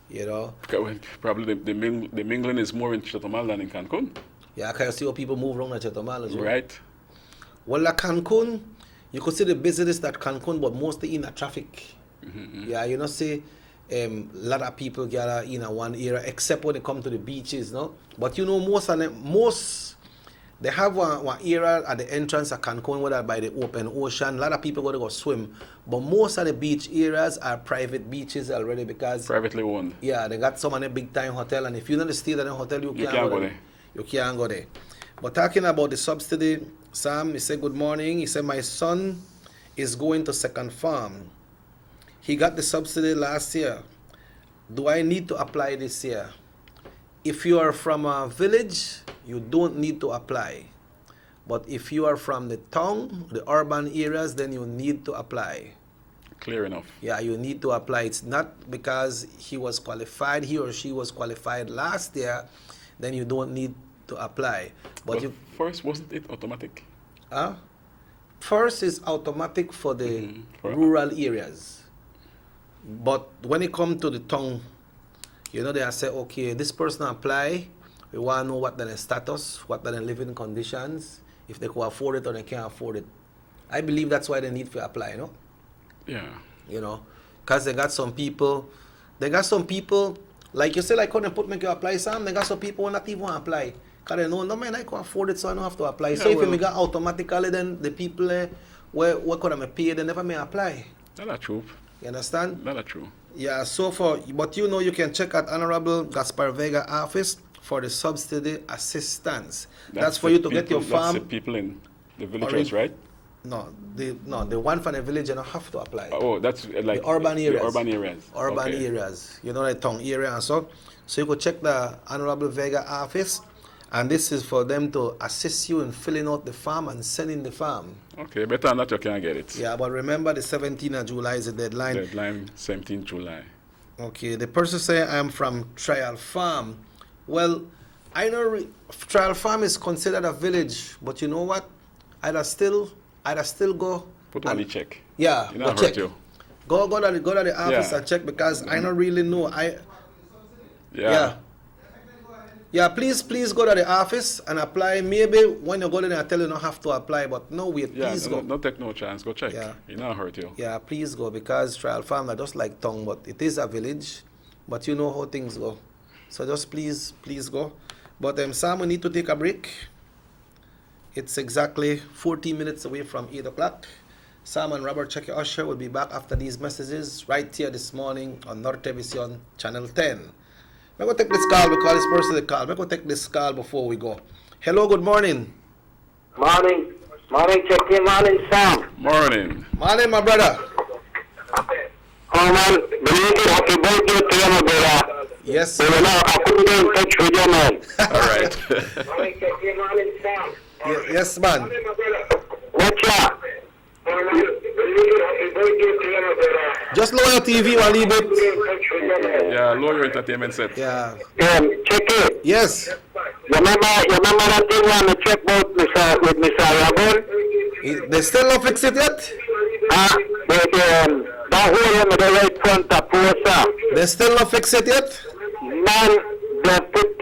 You know? Probably the mingling is more in Chetumal than in Cancun. Yeah, I can see how people move around at Chetumal as well. Right. Well, like Cancun, you could see the business that Cancun, but mostly in the traffic. Yeah, you know, say a lot of people gather in one area, except when they come to the beaches, no? But you know, they have one area at the entrance of Cancun where by the open ocean. A lot of people go swim. But most of the beach areas are private beaches already because... Privately owned. Yeah, they got some big time hotel. And if you don't stay at a hotel, you can't go there. You can't go there. But talking about the subsidy, Sam, he said, good morning. He said, my son is going to second farm. He got the subsidy last year. Do I need to apply this year? If you are from a village, you don't need to apply. But if you are from the town, the urban areas, then you need to apply. Clear enough. Yeah, you need to apply. It's not because he or she was qualified last year, then you don't need to apply. But first, wasn't it automatic? First is automatic for the rural areas. But when it comes to the town, you know, they say, okay, this person apply, we want to know what their status, what their living conditions, if they can afford it or they can't afford it. I believe that's why they need to apply, no? Yeah. You know, because they got some people, like you say, like, couldn't make you apply, Sam, they got some people who not even apply. Because they know, no man, I can afford it, so I don't have to apply. Yeah, so if you got automatically, then the people where could I pay, they never may apply. That's true. You understand? That's true. Yeah, but you know, you can check out Honorable Gaspar Vega office for the subsidy assistance. That's for you to get your farm. That's the people in the villages, right? No, the one from the village, you don't have to apply. Oh, that's like the urban areas. The urban areas. Urban areas. You know, the town area and so. So you could check the Honorable Vega office, and this is for them to assist you in filling out the form and sending the form. Okay, better than that you can't get it. Yeah, but remember the 17th of July is the deadline. Deadline 17th July. Okay, the person say I'm from Trial Farm. Well, I know Trial Farm is considered a village, but you know what? I'd still go. Put on the check. Yeah, go check. You. Go to the office and check because I don't really know. Yeah, please go to the office and apply. Maybe when you go there, I tell you don't have to apply, but no, wait, please go. Don't take no chance. Go check. Yeah. It not hurt you. Yeah, please go because Trial Farm, I just like tongue, but it is a village, but you know how things go. So just please go. But Sam, we need to take a break. It's exactly 14 minutes away from 8 o'clock. Sam and Robert Checky Usher will be back after these messages right here this morning on Nortevision Channel 10. I'm going to take this call because this person the call. I'm going to take this call before we go. Hello, good morning. Morning, Checky, morning, Sam. Morning. Morning, my brother. Oh, man, belated happy birthday to you, my brother. Yes. I couldn't get in touch with you, man. All right. Morning, Checky, morning, Sam. Yes, man. Watch out. Just lower your TV a little bit. Yeah, lower your entertainment set. Yeah. Check it. Yes. You remember that thing when we check out with Mr. Aragon? They still not fix it yet? That hole in the right front of poster. They still not fix it yet? Man, they put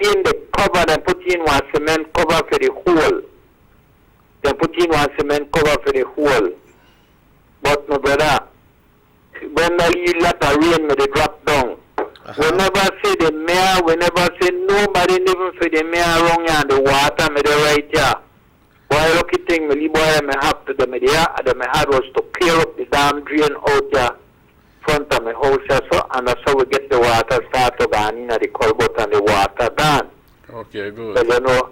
in the cover, they put in one cement cover for the hole. They put in one cement cover for the hole. But my brother, when the lot of rain they drop down, we never say the mayor, we never say nobody even for the mayor wrong and the water me the right here. Boy, lucky thing, me boy, me have to do me there, and my hard was to clear up the damn drain out there front of my house so, and that's how we get the water start to go in the culvert and the water down. Okay, good. So, you know,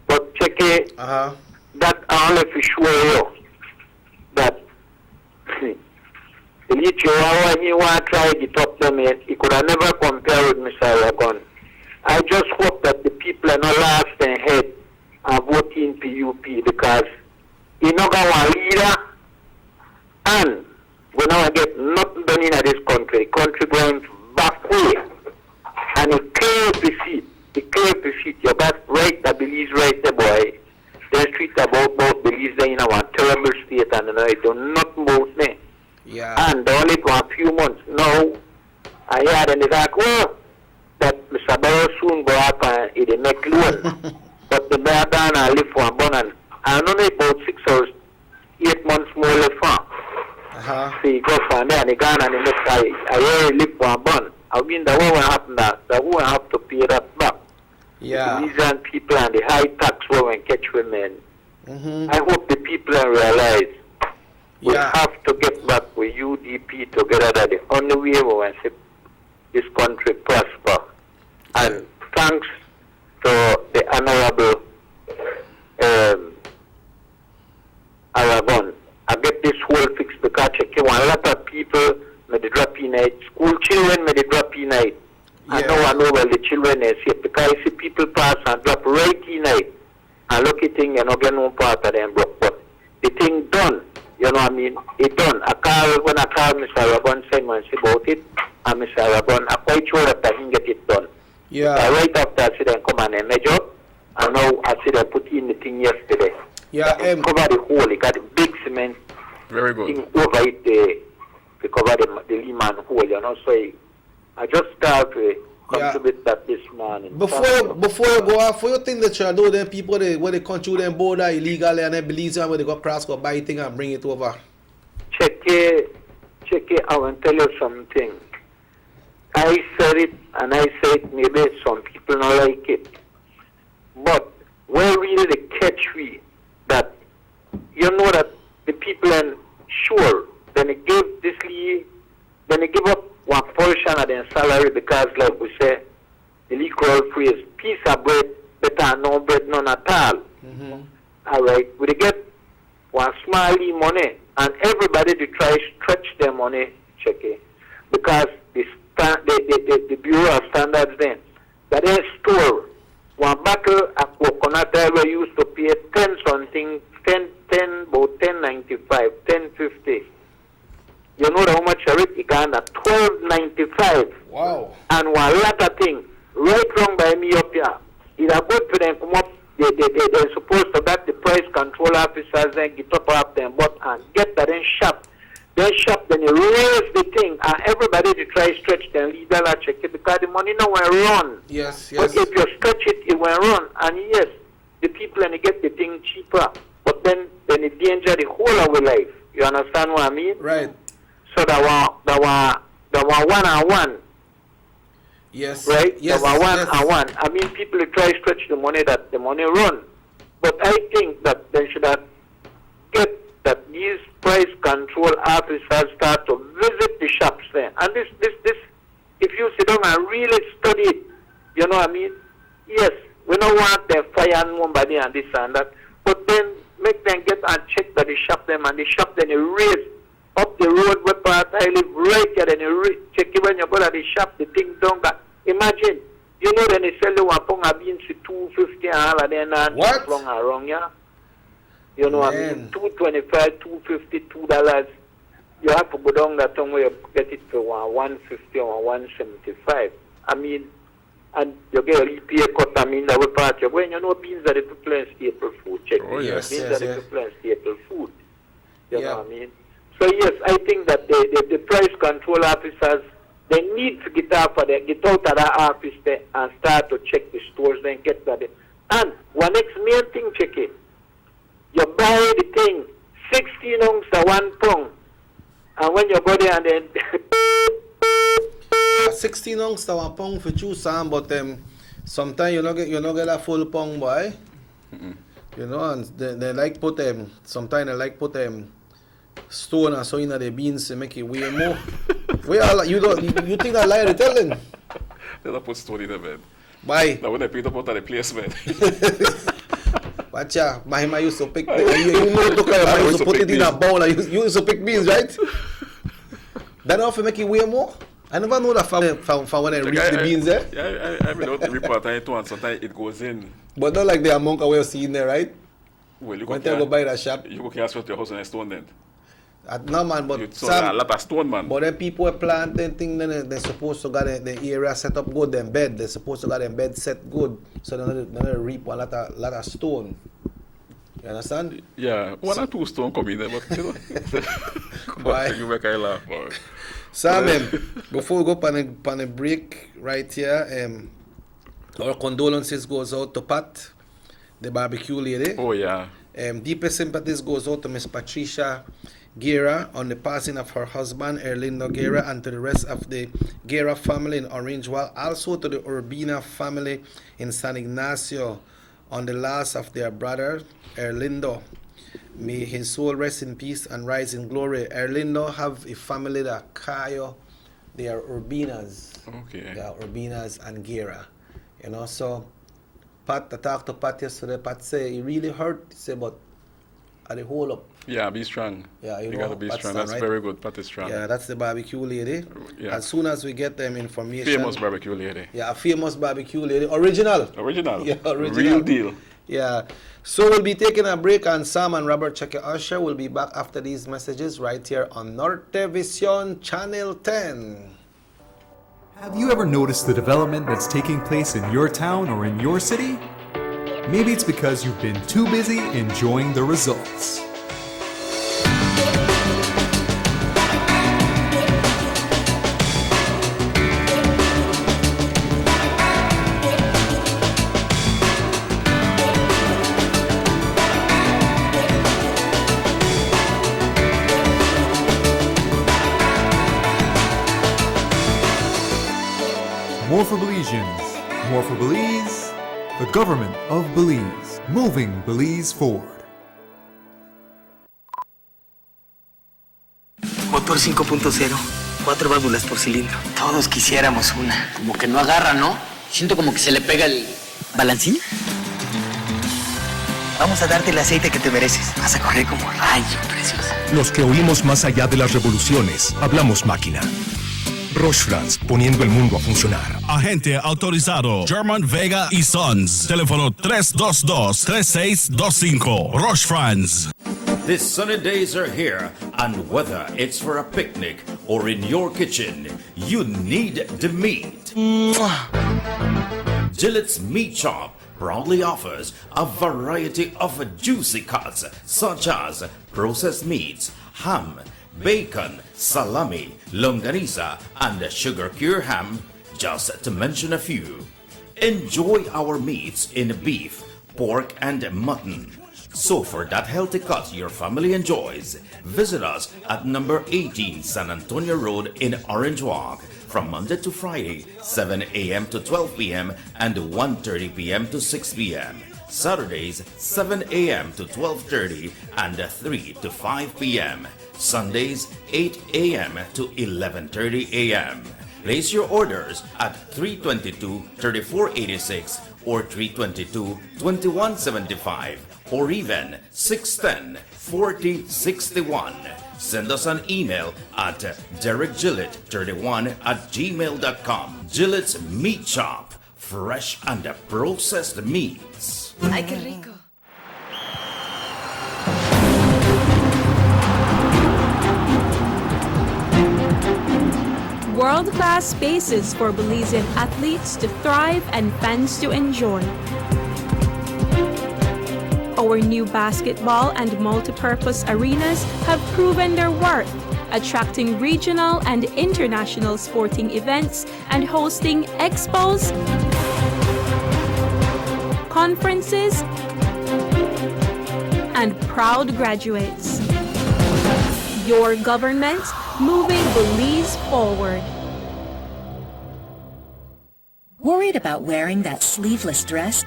but check it, that only for sure you, that the little when you want to try to top them, he could have never compare with Mr. Aragon. I just hope that the people are not lost their head and voting PUP because he's not going to leader and we don't get nothing done in this country. The country going back way and it clear the seat. It clear the seat. You got right that Belize right there, boy. The street about Belize there in our terrible state and they do nothing about me. Yeah. And only for a few months now, I heard and they like, oh, that Mr. Barrow soon go up and he make loan. But the bear down and live for a bun and I don't know about 6 or 8 months more left for. So he go for there and he gone and he make I live for a bun. I mean the way will happen that the will have to pay that back. Yeah. The Belizean people and the high tax will catch women. I hope the people realize we have to get back with UDP together. That the only way we want to see this country prosper. And thanks to the Honorable Aragon, I get this whole fix because a lot of people may drop in night. School children may drop in night. I know well the children are safe because I see people pass and drop right in night. And look at thing, get no part of them broke. But the thing done, you know what I mean? It done. When I call Mr. Aragon, say about it, and Mr. Aragon, I'm quite sure that I can get it done. Yeah. Right after I see them come and measure, and now I see them put in the thing yesterday. Yeah. Cover the hole. It got a big cement very good thing over it to cover the Lehman hole, you know. So I just start to contribute that this morning. Before you go off, what you think that you do them people where they come through them border illegally and they believe them where they go cross go buy thing and bring it over? Check it. I want to tell you something. I said it and I said it, maybe some people don't like it. But where really the catch we that you know that the people are sure then they give then they give up one portion of their salary because like we say the legal phrase piece of bread better than no bread none at all. Alright, we get one small money and everybody they try to stretch their money, check it. Because the Bureau of Standards then that they store one bottle of coconut oil we used to pay 10 something, about 10.95, 10.50. You know how much of it? It got at 12.95. Wow. And one lot of thing, right wrong by me up here. It's a good for them come up. They're supposed to get the price control officers and get up off them but and get that in shop. Then shop, then you raise the thing, and everybody to try stretch them legal check it because the money no will run. Yes. But if you stretch it, it will run. And yes, the people and they get the thing cheaper. But then it danger the whole of our life. You understand what I mean? Right. So that one one-on-one. Yes. Right? Yes. That one-on-one. I mean, people try to stretch the money that the money run. But I think that they should have get that these price control officers start to visit the shops there. And this, if you sit down and really study it, you know what I mean? Yes, we don't want them firing nobody and this and that, but then make them get and check that the shop them and the shop then you raise up the road where part I live right here and you check it when you go to the shop, the thing don't got. Imagine, You know, then they sell the wapong beans for $2.50 and all of them and what? Wrong, yeah. You know, I mean, $2.25, $2.50, $2. You have to go down that time where you get it for $1.50 or $1.75. I mean, and you get a repay cut. I mean, that will part you're going. You know, beans are the people and staple food. Check. Oh yes, beans yes, are the yes. people and staple food. You know what I mean? So yes, I think that the price control officers, they need to get out of that office there and start to check the stores and get that. And one next main thing, check it. You buy the thing 16 ounce to 1 pound, and when you go there and then 16 ounce to 1 pound for you, Sam, but sometimes you not get a full pound, boy. You know, and they like put sometimes they like put stone or so in the beans to make it way more. You think I lie to telling? They don't put stone in the bed. Why? Now when they put up out of the place, man. Watcha, my used to pick. You know, I used to put it in a bowl. You used to pick beans, right? That not to make it way more. I never know that from when I reach the beans there. Yeah, I mean, out the report I and sometimes it goes in. But not like the amount way of seeing there, right? Well, you when go buy that shop, you go ask for your house and a stone then. No man, but you saw a lot of stone, man. But then people are planting things, then they're supposed to get the area set up good, them bed. They're supposed to get them bed set good, so they reap a lot of stone. You understand? Yeah, one or two stone come in there, but you know. Why? You make I laugh, boy. Sam, before we go on a break right here, our condolences goes out to Pat, the barbecue lady. Oh yeah. Deepest sympathies goes out to Miss Patricia Guerra on the passing of her husband, Erlindo Guerra, and to the rest of the Guerra family in Orange Walk, also to the Urbina family in San Ignacio on the loss of their brother, Erlindo. May his soul rest in peace and rise in glory. Erlindo have a family that Cayo, they are Urbinas. Okay. They are Urbinas and Guerra. You know, so Pat, I talked to Pat yesterday. Pat say it really hurt. He say, but at the whole up. Yeah, be strong. Yeah, you gotta be Pat's strong. done, That's right? very good. Pat is strong. Yeah, that's the barbecue lady. Yeah. As soon as we get them information. Famous barbecue lady. Yeah, a famous barbecue lady. Original. Yeah, original. Real deal. Yeah. So we'll be taking a break, and Sam and Robert Cheque Usher will be back after these messages right here on Nortevision Channel 10. Have you ever noticed the development that's taking place in your town or in your city? Maybe it's because you've been too busy enjoying the results. More for Belizeans, more for Belize, the government of Belize, moving Belize forward. Motor 5.0, 4 válvulas por cilindro. Todos quisiéramos una. Como que no agarra, ¿no? Siento como que se le pega el... ¿Balancín? Vamos a darte el aceite que te mereces. Vas a correr como rayo, preciosa. Los que oímos más allá de las revoluciones, hablamos máquina. Roche France, poniendo el mundo a funcionar. Agente autorizado German Vega y Sons. Teléfono 322-3625. Roche France. The sunny days are here, and whether it's for a picnic or in your kitchen, you need the meat. Gillette's Meat Shop proudly offers a variety of juicy cuts such as processed meats, ham, bacon, salami, longaniza, and sugar cure ham, just to mention a few. Enjoy our meats in beef, pork, and mutton. So for that healthy cut your family enjoys, visit us at number 18 San Antonio Road in Orange Walk from Monday to Friday, 7 a.m. to 12 p.m. and 1:30 p.m. to 6 p.m. Saturdays, 7 a.m. to 12:30 and 3 to 5 p.m. Sundays, 8 a.m. to 11:30 a.m. Place your orders at 322-3486 or 322-2175 or even 610-4061. Send us an email at derekgillett31@gmail.com. Gillette's Meat Shop. fresh and processed meats. Ay, qué rico. World-class spaces for Belizean athletes to thrive and fans to enjoy. Our new basketball and multipurpose arenas have proven their worth, attracting regional and international sporting events and hosting expos, conferences, and proud graduates. Your government moving Belize forward. Worried about wearing that sleeveless dress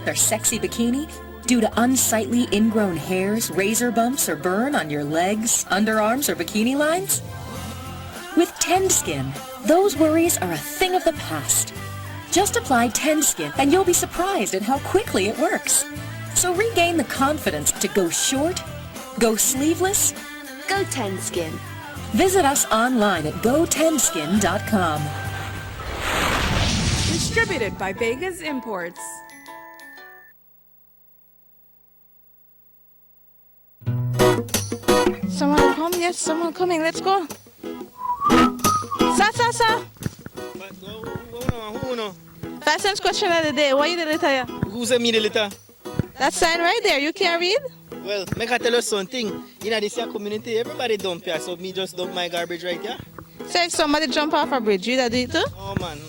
or sexy bikini due to unsightly ingrown hairs, razor bumps, or burn on your legs, underarms, or bikini lines? With Tend Skin, those worries are a thing of the past. Just apply Tend Skin and you'll be surprised at how quickly it works. So regain the confidence to go short, go sleeveless, go Tend Skin. Visit us online at gotendskin.com. Distributed by Vegas Imports. Someone come, yes, someone coming, let's go. Sa. Fastest question of the day, what you did later? Who said me the letter? That sign right there, you can't read? Well, make I tell you something. In this here community, everybody dump here, so me just dump my garbage right here. So if somebody jump off a bridge, you that do it too? Oh man, no.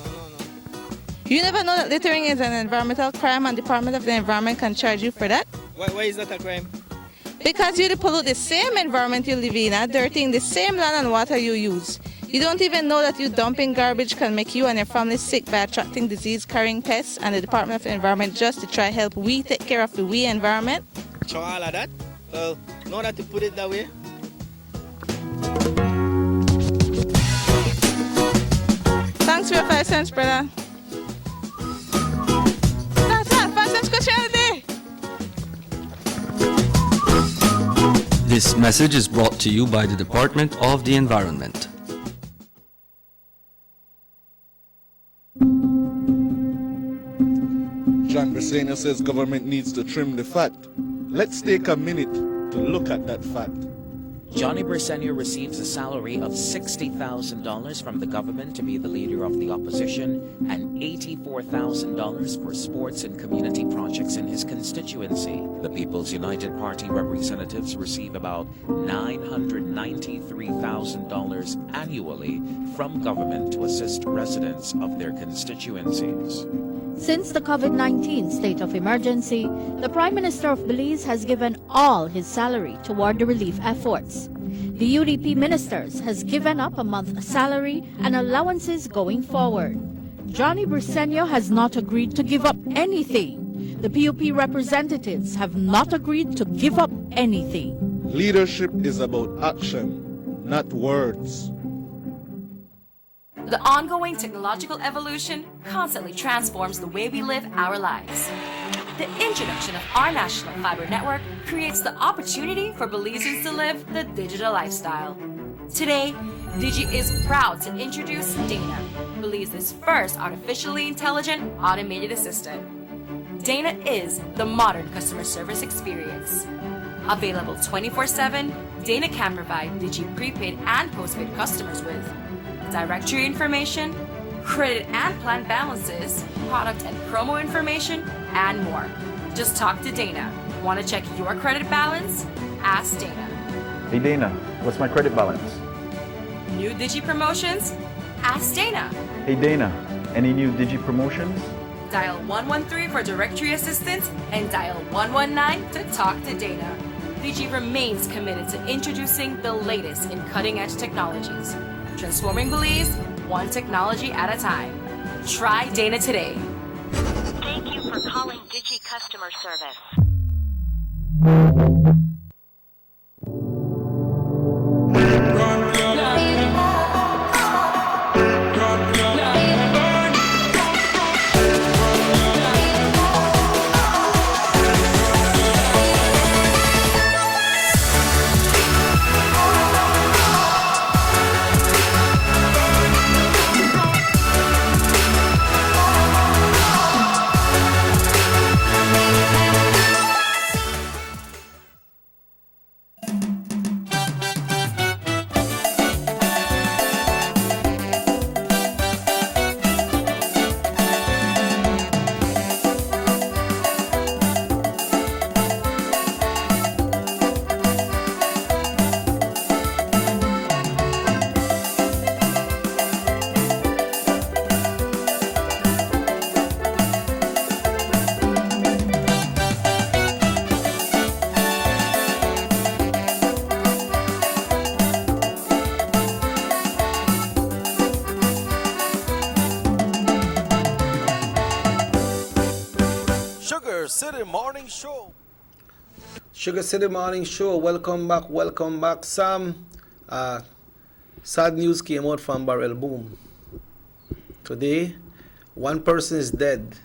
You never know that littering is an environmental crime and Department of the Environment can charge you for that? Why is that a crime? Because you pollute the same environment you live in, dirtying the same land and water you use. You don't even know that you dumping garbage can make you and your family sick by attracting disease-carrying pests, and the Department of the Environment just to try help we take care of the we environment. So all of that? Well, know that to put it that way. Thanks for your 5 cents, brother. That's 5 cents question of the day. This message is brought to you by the Department of the Environment. John Briseno says government needs to trim the fat. Let's take a minute to look at that fact. Johnny Briseno receives a salary of $60,000 from the government to be the leader of the opposition and $84,000 for sports and community projects in his constituency. The People's United Party representatives receive about $993,000 annually from government to assist residents of their constituencies. Since the COVID-19 state of emergency, the Prime Minister of Belize has given all his salary toward the relief efforts. The UDP ministers has given up a month's salary and allowances going forward. Johnny Briseno has not agreed to give up anything. The PUP representatives have not agreed to give up anything. Leadership is about action, not words. The ongoing technological evolution constantly transforms the way we live our lives. The introduction of our national fiber network creates the opportunity for Belizeans to live the digital lifestyle. Today, Digi is proud to introduce Dana, Belize's first artificially intelligent automated assistant. Dana is the modern customer service experience. Available 24/7, Dana can provide Digi prepaid and postpaid customers with directory information, credit and plan balances, product and promo information, and more. Just talk to Dana. Want to check your credit balance? Ask Dana. Hey Dana, what's my credit balance? New Digi promotions? Ask Dana. Hey Dana, any new Digi promotions? Dial 113 for directory assistance and dial 119 to talk to Dana. Digi remains committed to introducing the latest in cutting-edge technologies. Transforming Belize, one technology at a time. Try Dana today. Thank you for calling Digi Customer Service. Morning Show. Sugar City Morning Show. Welcome back. Sam, sad news came out from Barrel Boom. Today, one person is dead.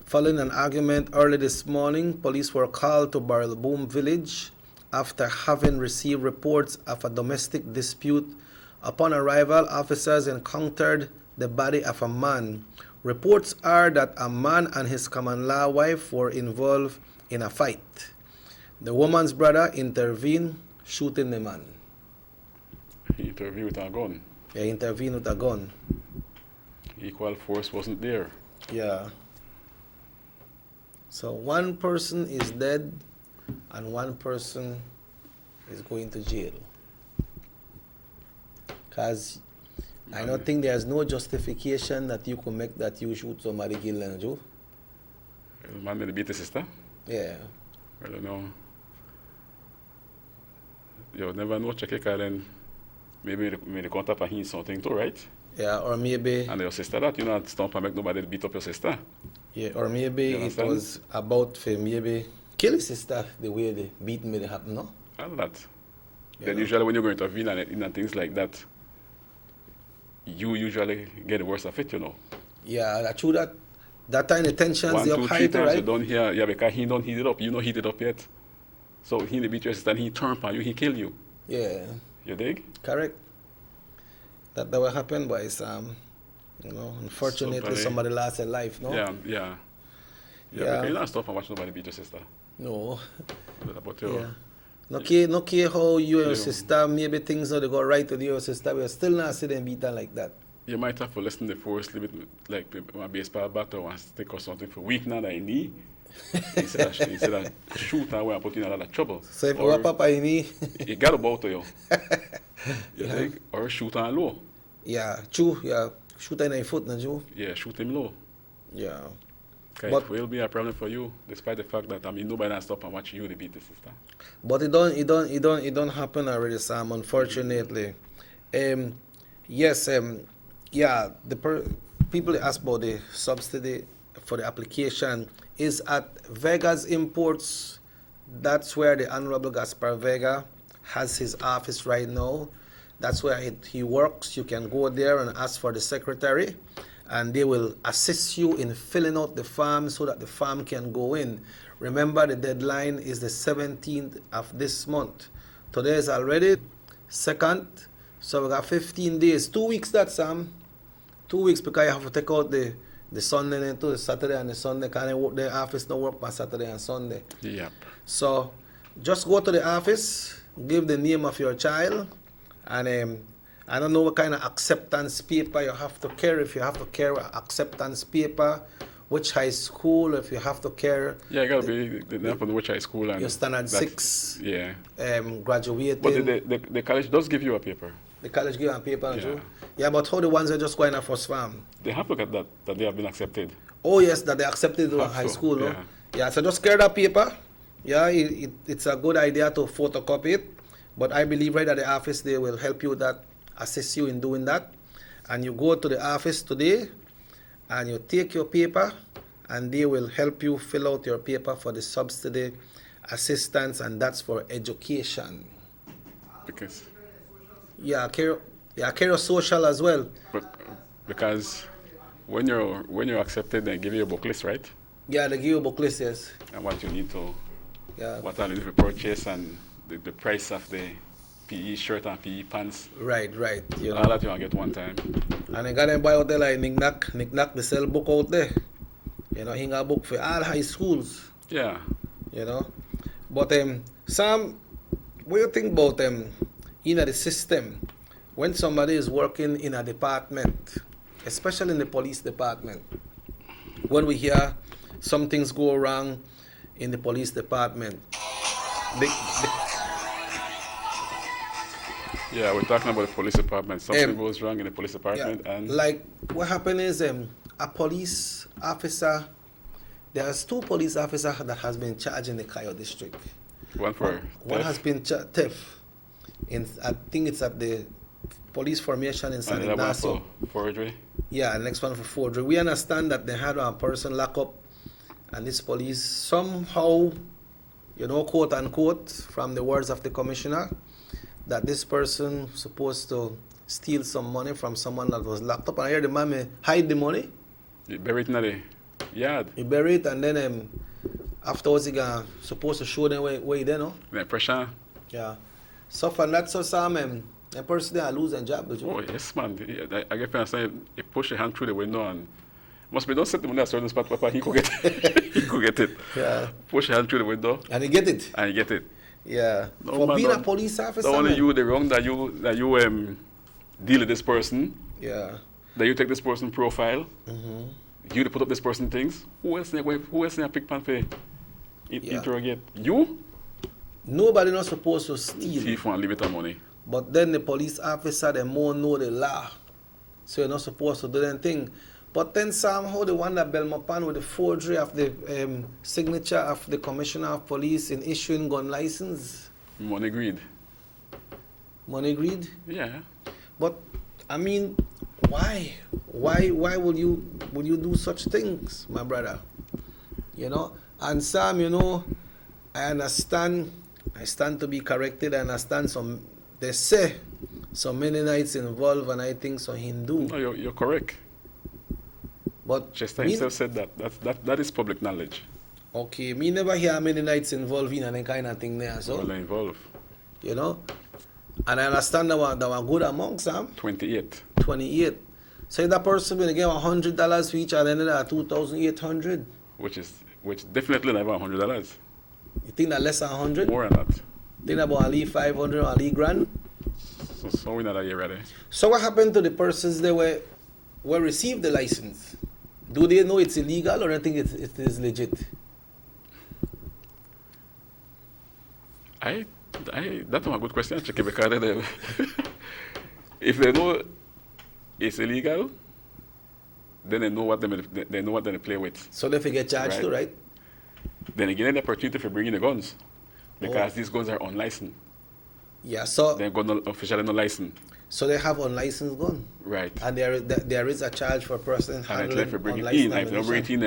Following an argument early this morning, police were called to Barrel Boom village after having received reports of a domestic dispute. Upon arrival, officers encountered the body of a man. Reports are that a man and his common-law wife were involved in a fight. The woman's brother intervened, shooting the man. He intervened with a gun. Yeah, intervened with a gun. Equal force wasn't there. Yeah. So one person is dead and one person is going to jail. Because I don't think there's no justification that you could make that you shoot somebody, kill them, Joe. The man that beat the sister? Yeah. I don't know. You'll never know, check it, then maybe the contact for him something too, right? Yeah, or maybe... And your sister that, you know, stomp and make nobody beat up your sister. Yeah, or maybe it was about for maybe kill his sister the way the beat made it happen, no? And that. Then usually when you're going to intervene and things like that, you usually get the worst of it, you know. Yeah, that's true that time the tensions, 1, they 2, up 3 high, times right? you don't hear, yeah, because he don't heat it up, you don't heat it up yet. So he beat your sister and he turn on you, he kill you. Yeah. You dig? Correct. That will happen, boys. You know, unfortunately, somebody lost their life, no? Yeah. Because you don't stop and watch nobody beat your sister. No. But your, No care how you and your sister, maybe things how they go right with your sister, we're still not see them beat her like that. You might have to listen to the force, leave it like a baseball bat or a stick or something for weak now that I need. instead of shoot her away and put you in a lot of trouble. So if you wrap up I need you got about to you. You think? Or shoot her low. Yeah, true, yeah. Shoot her in the foot, no, Joe? Yeah, shoot him low. Yeah. But it will be a problem for you, despite the fact that nobody has stop and watch you to beat the sister. But it don't happen already, Sam, unfortunately. Yes, people ask about the subsidy for the application is at Vega's Imports. That's where the Honorable Gaspar Vega has his office right now. That's where he works. You can go there and ask for the secretary, and they will assist you in filling out the form so that the form can go in. Remember, the deadline is the 17th of this month. Today is already 2nd, so we got 15 days. 2 weeks, that, Sam. 2 weeks, because you have to take out the Sunday and the Saturday and the Sunday. Because the office don't work on Saturday and Sunday. Yep. So just go to the office, give the name of your child, and I don't know what kind of acceptance paper you have to carry. If you have to carry acceptance paper, which high school, if you have to carry... Yeah, it got to be the name of which high school. And your standard 6. Yeah. Graduating. But the college does give you a paper. The college give you a paper, too? Yeah, but how the ones that just going to first farm? They have to get that they have been accepted. Oh, yes, that they accepted in high school, no? Yeah, so just carry that paper. Yeah, it's a good idea to photocopy it. But I believe right at the office, they will help you with that, assist you in doing that. And you go to the office today, and you take your paper, and they will help you fill out your paper for the subsidy assistance, and that's for education. Because? Yeah, carry social as well. But because when you're accepted, they give you a book list, right? Yeah, they give you a book list, yes. And what you need to, what are you need to purchase, and the price of the PE shirt and PE pants. Right. You know. All that you want to get one time. And they got them buy out there like knick-knack, they sell book out there. You know, he got a book for all high schools. Yeah. You know. But Sam, what do you think about in the system when somebody is working in a department, especially in the police department, when we hear some things go wrong in the police department? Yeah, we're talking about the police department. Something goes wrong in the police department, and like what happened is a police officer. There's 2 police officers that has been charged in the Cayo district. One has been theft. I think it's at the police formation in San Ignacio. Forgery. Yeah, the next one for forgery. We understand that they had a person locked up And this police somehow, quote unquote, from the words of the commissioner, that this person supposed to steal some money from someone that was locked up. And I heard the man hide the money. He buried it in the yard. He buried it, and then afterwards he supposed to show them where he there, no? The pressure. Yeah. So from that, so Sam, the person there lose their job, don't you? Oh, yes, man. I get to say, he pushed the hand through the window and must be don't set the money at a certain spot, Papa. He could get it. He could get it. Yeah. Push the hand through the window. And he get it. And he get it. Yeah. No, for man, being a police officer. Not only you, the wrong that you deal with this person. Yeah. That you take this person profile. Mm-hmm. You to put up this person things. Who else in a pick pan for interrogate? You? Nobody not supposed to steal. Thief want to leave it on money. But then the police officer, they more know the law. So you're not supposed to do that thing. But then somehow the one that Belmopan with the forgery of the signature of the commissioner of police in issuing gun license. Money greed. Money greed? Yeah. But I mean, why? Why will you do such things, my brother? And Sam, I understand. I stand to be corrected. I understand they say some Mennonites involved, and I think some Hindu. No, you're correct. But Chester himself said that is public knowledge. Okay, me never hear Mennonites involved in any kind of thing there. So well, they're involved. And I understand that were good among some. 28. So if that person will get $100 for each, and then at $2,800. Which definitely never $100. You think that less than 100? More than that. Think about at least 500 or at least grand? So we're not yet ready. So what happened to the persons that were received the license? Do they know it's illegal or they think it is legit? That's a good question, Chicky, because if they know it's illegal, then they know what they play with. So they get charged too, right? Then again, the opportunity for bringing the guns, because these guns are unlicensed. Yeah, so they're officially not licensed. So they have unlicensed gun. Right. And there is a charge for a person handling for bringing unlicensed in. If they bring it in,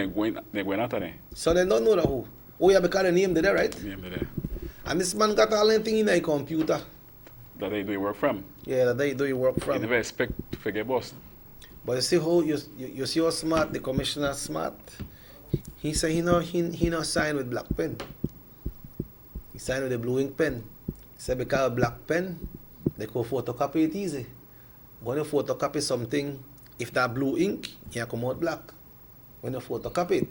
they're going after them. So they don't know that who. Oh yeah, because the name there, right? Name there. And this man got all anything in a computer. That they do work from. Yeah, that they do work from. You never expect to get bossed. But you see how you see how smart the commissioner smart. He said he not signed with black pen. He signed with a blue ink pen. He said because of black pen, they could photocopy it easy. When you photocopy something, if that blue ink, it come out black. When you photocopy it.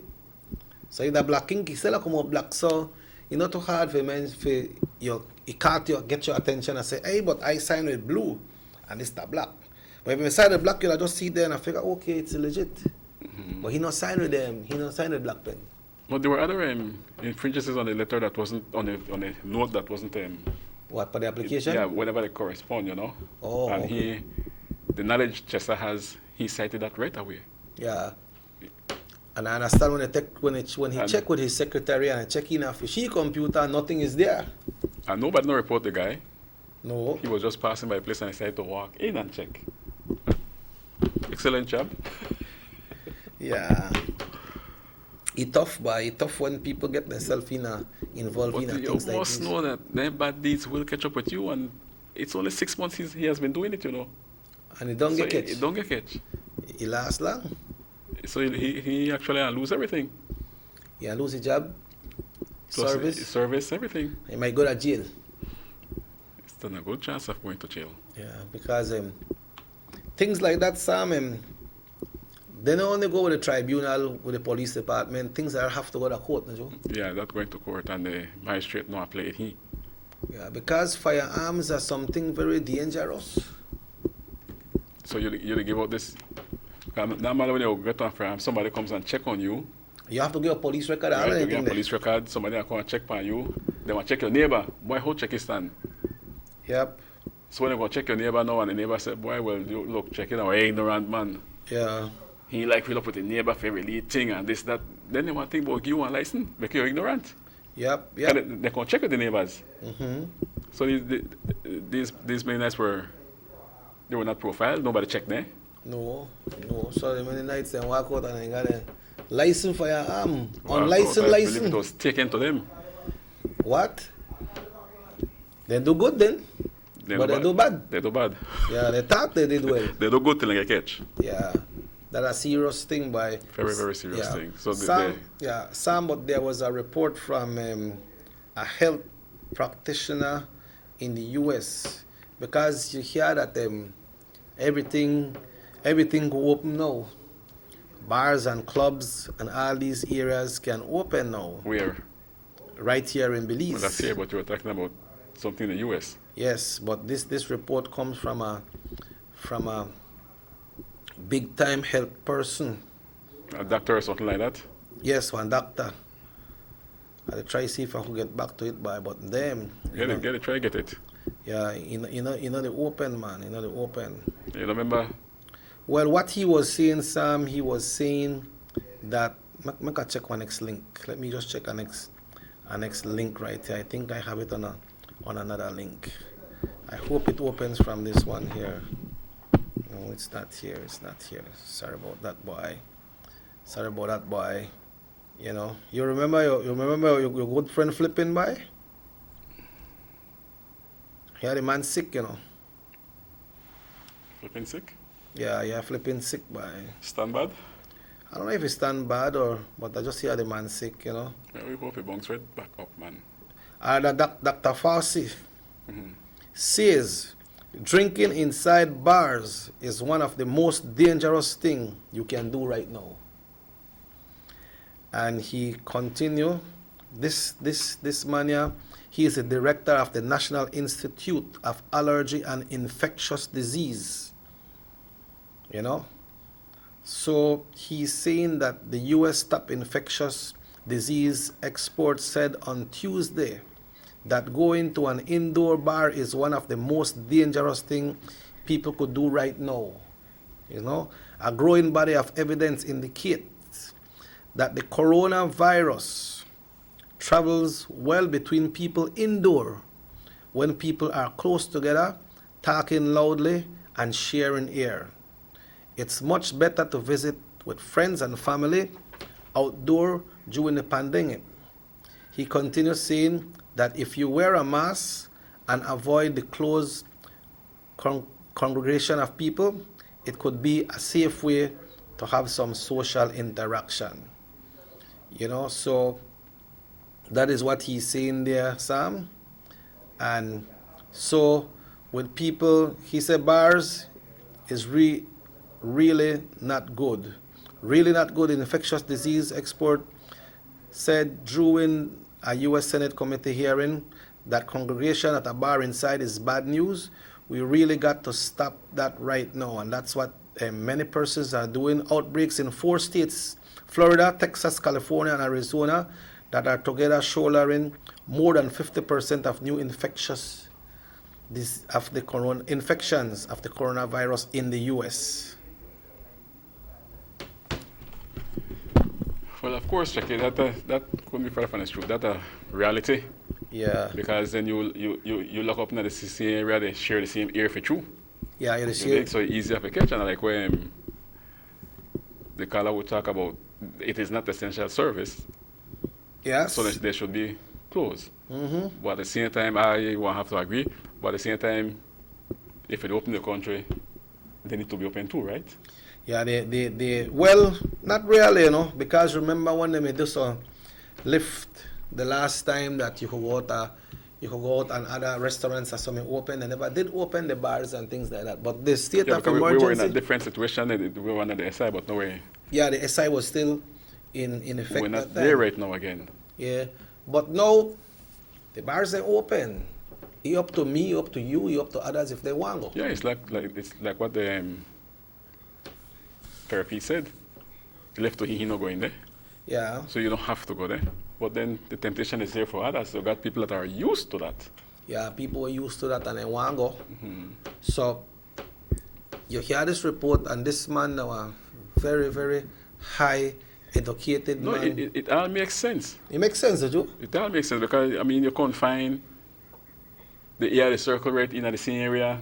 So if that black ink, it still come out black. So it's not too hard for men for get your attention and say, hey, but I signed with blue and it's that black. But if you sign with black, you'll just see there and figure, okay, it's legit. Mm-hmm. But he not signed with them. He not signed with black pen. But there were other infringencies on the letter that wasn't on a note that wasn't what, for the application? Yeah, whenever they correspond, Oh, and okay. The knowledge Chester has, he cited that right away. Yeah. And I understand when he checked with his secretary and check in a fishy computer, nothing is there. And nobody report the guy. No. He was just passing by a place and decided to walk in and check. Excellent job. Yeah. It's tough, but it's tough when people get themselves involved in things like this. You must know that their bad deeds will catch up with you, and it's only 6 months he has been doing it, And it don't get catch. It don't get catch. It lasts long. So he actually lose everything. Yeah, lose his job, service, everything. He might go to jail. It's done a good chance of going to jail. Yeah, because things like that, Sam, they don't only go with the tribunal, with the police department, things that have to go to court, no? Yeah, that's going to court, and the magistrate no apply it. Yeah, because firearms are something very dangerous. So you give out this. No matter when you get on firearm, somebody comes and check on you. You have to give a police record. Right, you get a police record. Somebody will come and check on you. They will check your neighbor. Boy, how check his stand? Yep. So when they go check your neighbor now, and the neighbor said, "Boy, well, you look, check it out, ignorant man." Yeah. He fill up with the neighbor for every little thing and this, that. Then they want to think about you one license because you're ignorant. Yep. And they can check with the neighbors. Mm-hmm. So these Mennonites were not profiled. Nobody checked there. No. So the Mennonites then walk out and they got License for your arm. Well, Unlicensed I believe license. it was taken to them. What? They do good then. But they do bad. They do bad. Yeah, they thought they did well. They do good till they get catch. Yeah. That's a serious thing by... Very, very serious thing. So Sam, but there was a report from a health practitioner in the US, because you hear that everything go open now. Bars and clubs and all these areas can open now. Where? Right here in Belize. Well, that's here, but you were talking about something in the US. Yes, but this report comes from a big time health person. A doctor or something like that? Yes, one doctor. I'll try to see if I can get back to it but them. Get it, try to get it. Yeah, you know the open, man, the open. You remember? Well, what he was saying, Sam, he was saying that, I can check one next link. Let me just check a next link right here. I think I have it on another link. I hope it opens from this one here. No, it's not here. Sorry about that, boy. You know, you remember your good friend flipping by? He had a man sick, you know. Flipping sick? Yeah, flipping sick by. Stand bad? I don't know if he stand bad but I just hear the man sick, you know. Yeah, we hope he bounce right back up, man. Dr. Fauci says drinking inside bars is one of the most dangerous things you can do right now. And he continue, this man here, he is the director of the National Institute of Allergy and Infectious Disease. You know? So he's saying that the U.S. top infectious disease expert said on Tuesday that going to an indoor bar is one of the most dangerous things people could do right now. You know, a growing body of evidence indicates that the coronavirus travels well between people indoor when people are close together, talking loudly and sharing air. It's much better to visit with friends and family outdoor during the pandemic. He continues saying that if you wear a mask and avoid the close congregation of people, it could be a safe way to have some social interaction. You know, so that is what he's saying there, Sam. And so with people, he said bars is really not good. Really not good. Infectious disease expert said during a U.S. Senate committee hearing that congregation at a bar inside is bad news. We really got to stop that right now. And that's what many persons are doing. Outbreaks in 4 states, Florida, Texas, California, and Arizona, that are together shouldering more than 50% of new infections of the coronavirus in the U.S. Well, of course, Jackie, that couldn't be further from the truth. That's a reality. Yeah. Because then you look up in the same area, they share the same air for you. Yeah, they share. So it's easier for catch. And like when the caller would talk about it is not essential service. Yes. So they should be closed. Mm-hmm. But at the same time, I won't have to agree. But at the same time, if it open the country, they need to be open too, right? Yeah, they well, not really, you know, because remember when they made this lift the last time that you could go out and other restaurants or something open, and never did open the bars and things like that. But the state of emergency, we were in a different situation. We were under the SI, but no way. Yeah, the SI was still in effect. We're not there right now again. Yeah, but now the bars are open. It's up to me, up to you, it's up to others if they want to go. Yeah, it's like what the therapy said. Left to he not going there. Yeah. So you don't have to go there. But then the temptation is there for others. So you got people that are used to that. Yeah, people are used to that and they want to go. Mm-hmm. So you hear this report, and this man now a very, very high educated man. No, it all makes sense. It makes sense, does it? It all makes sense because, I mean, you can't find the circle right in the same area.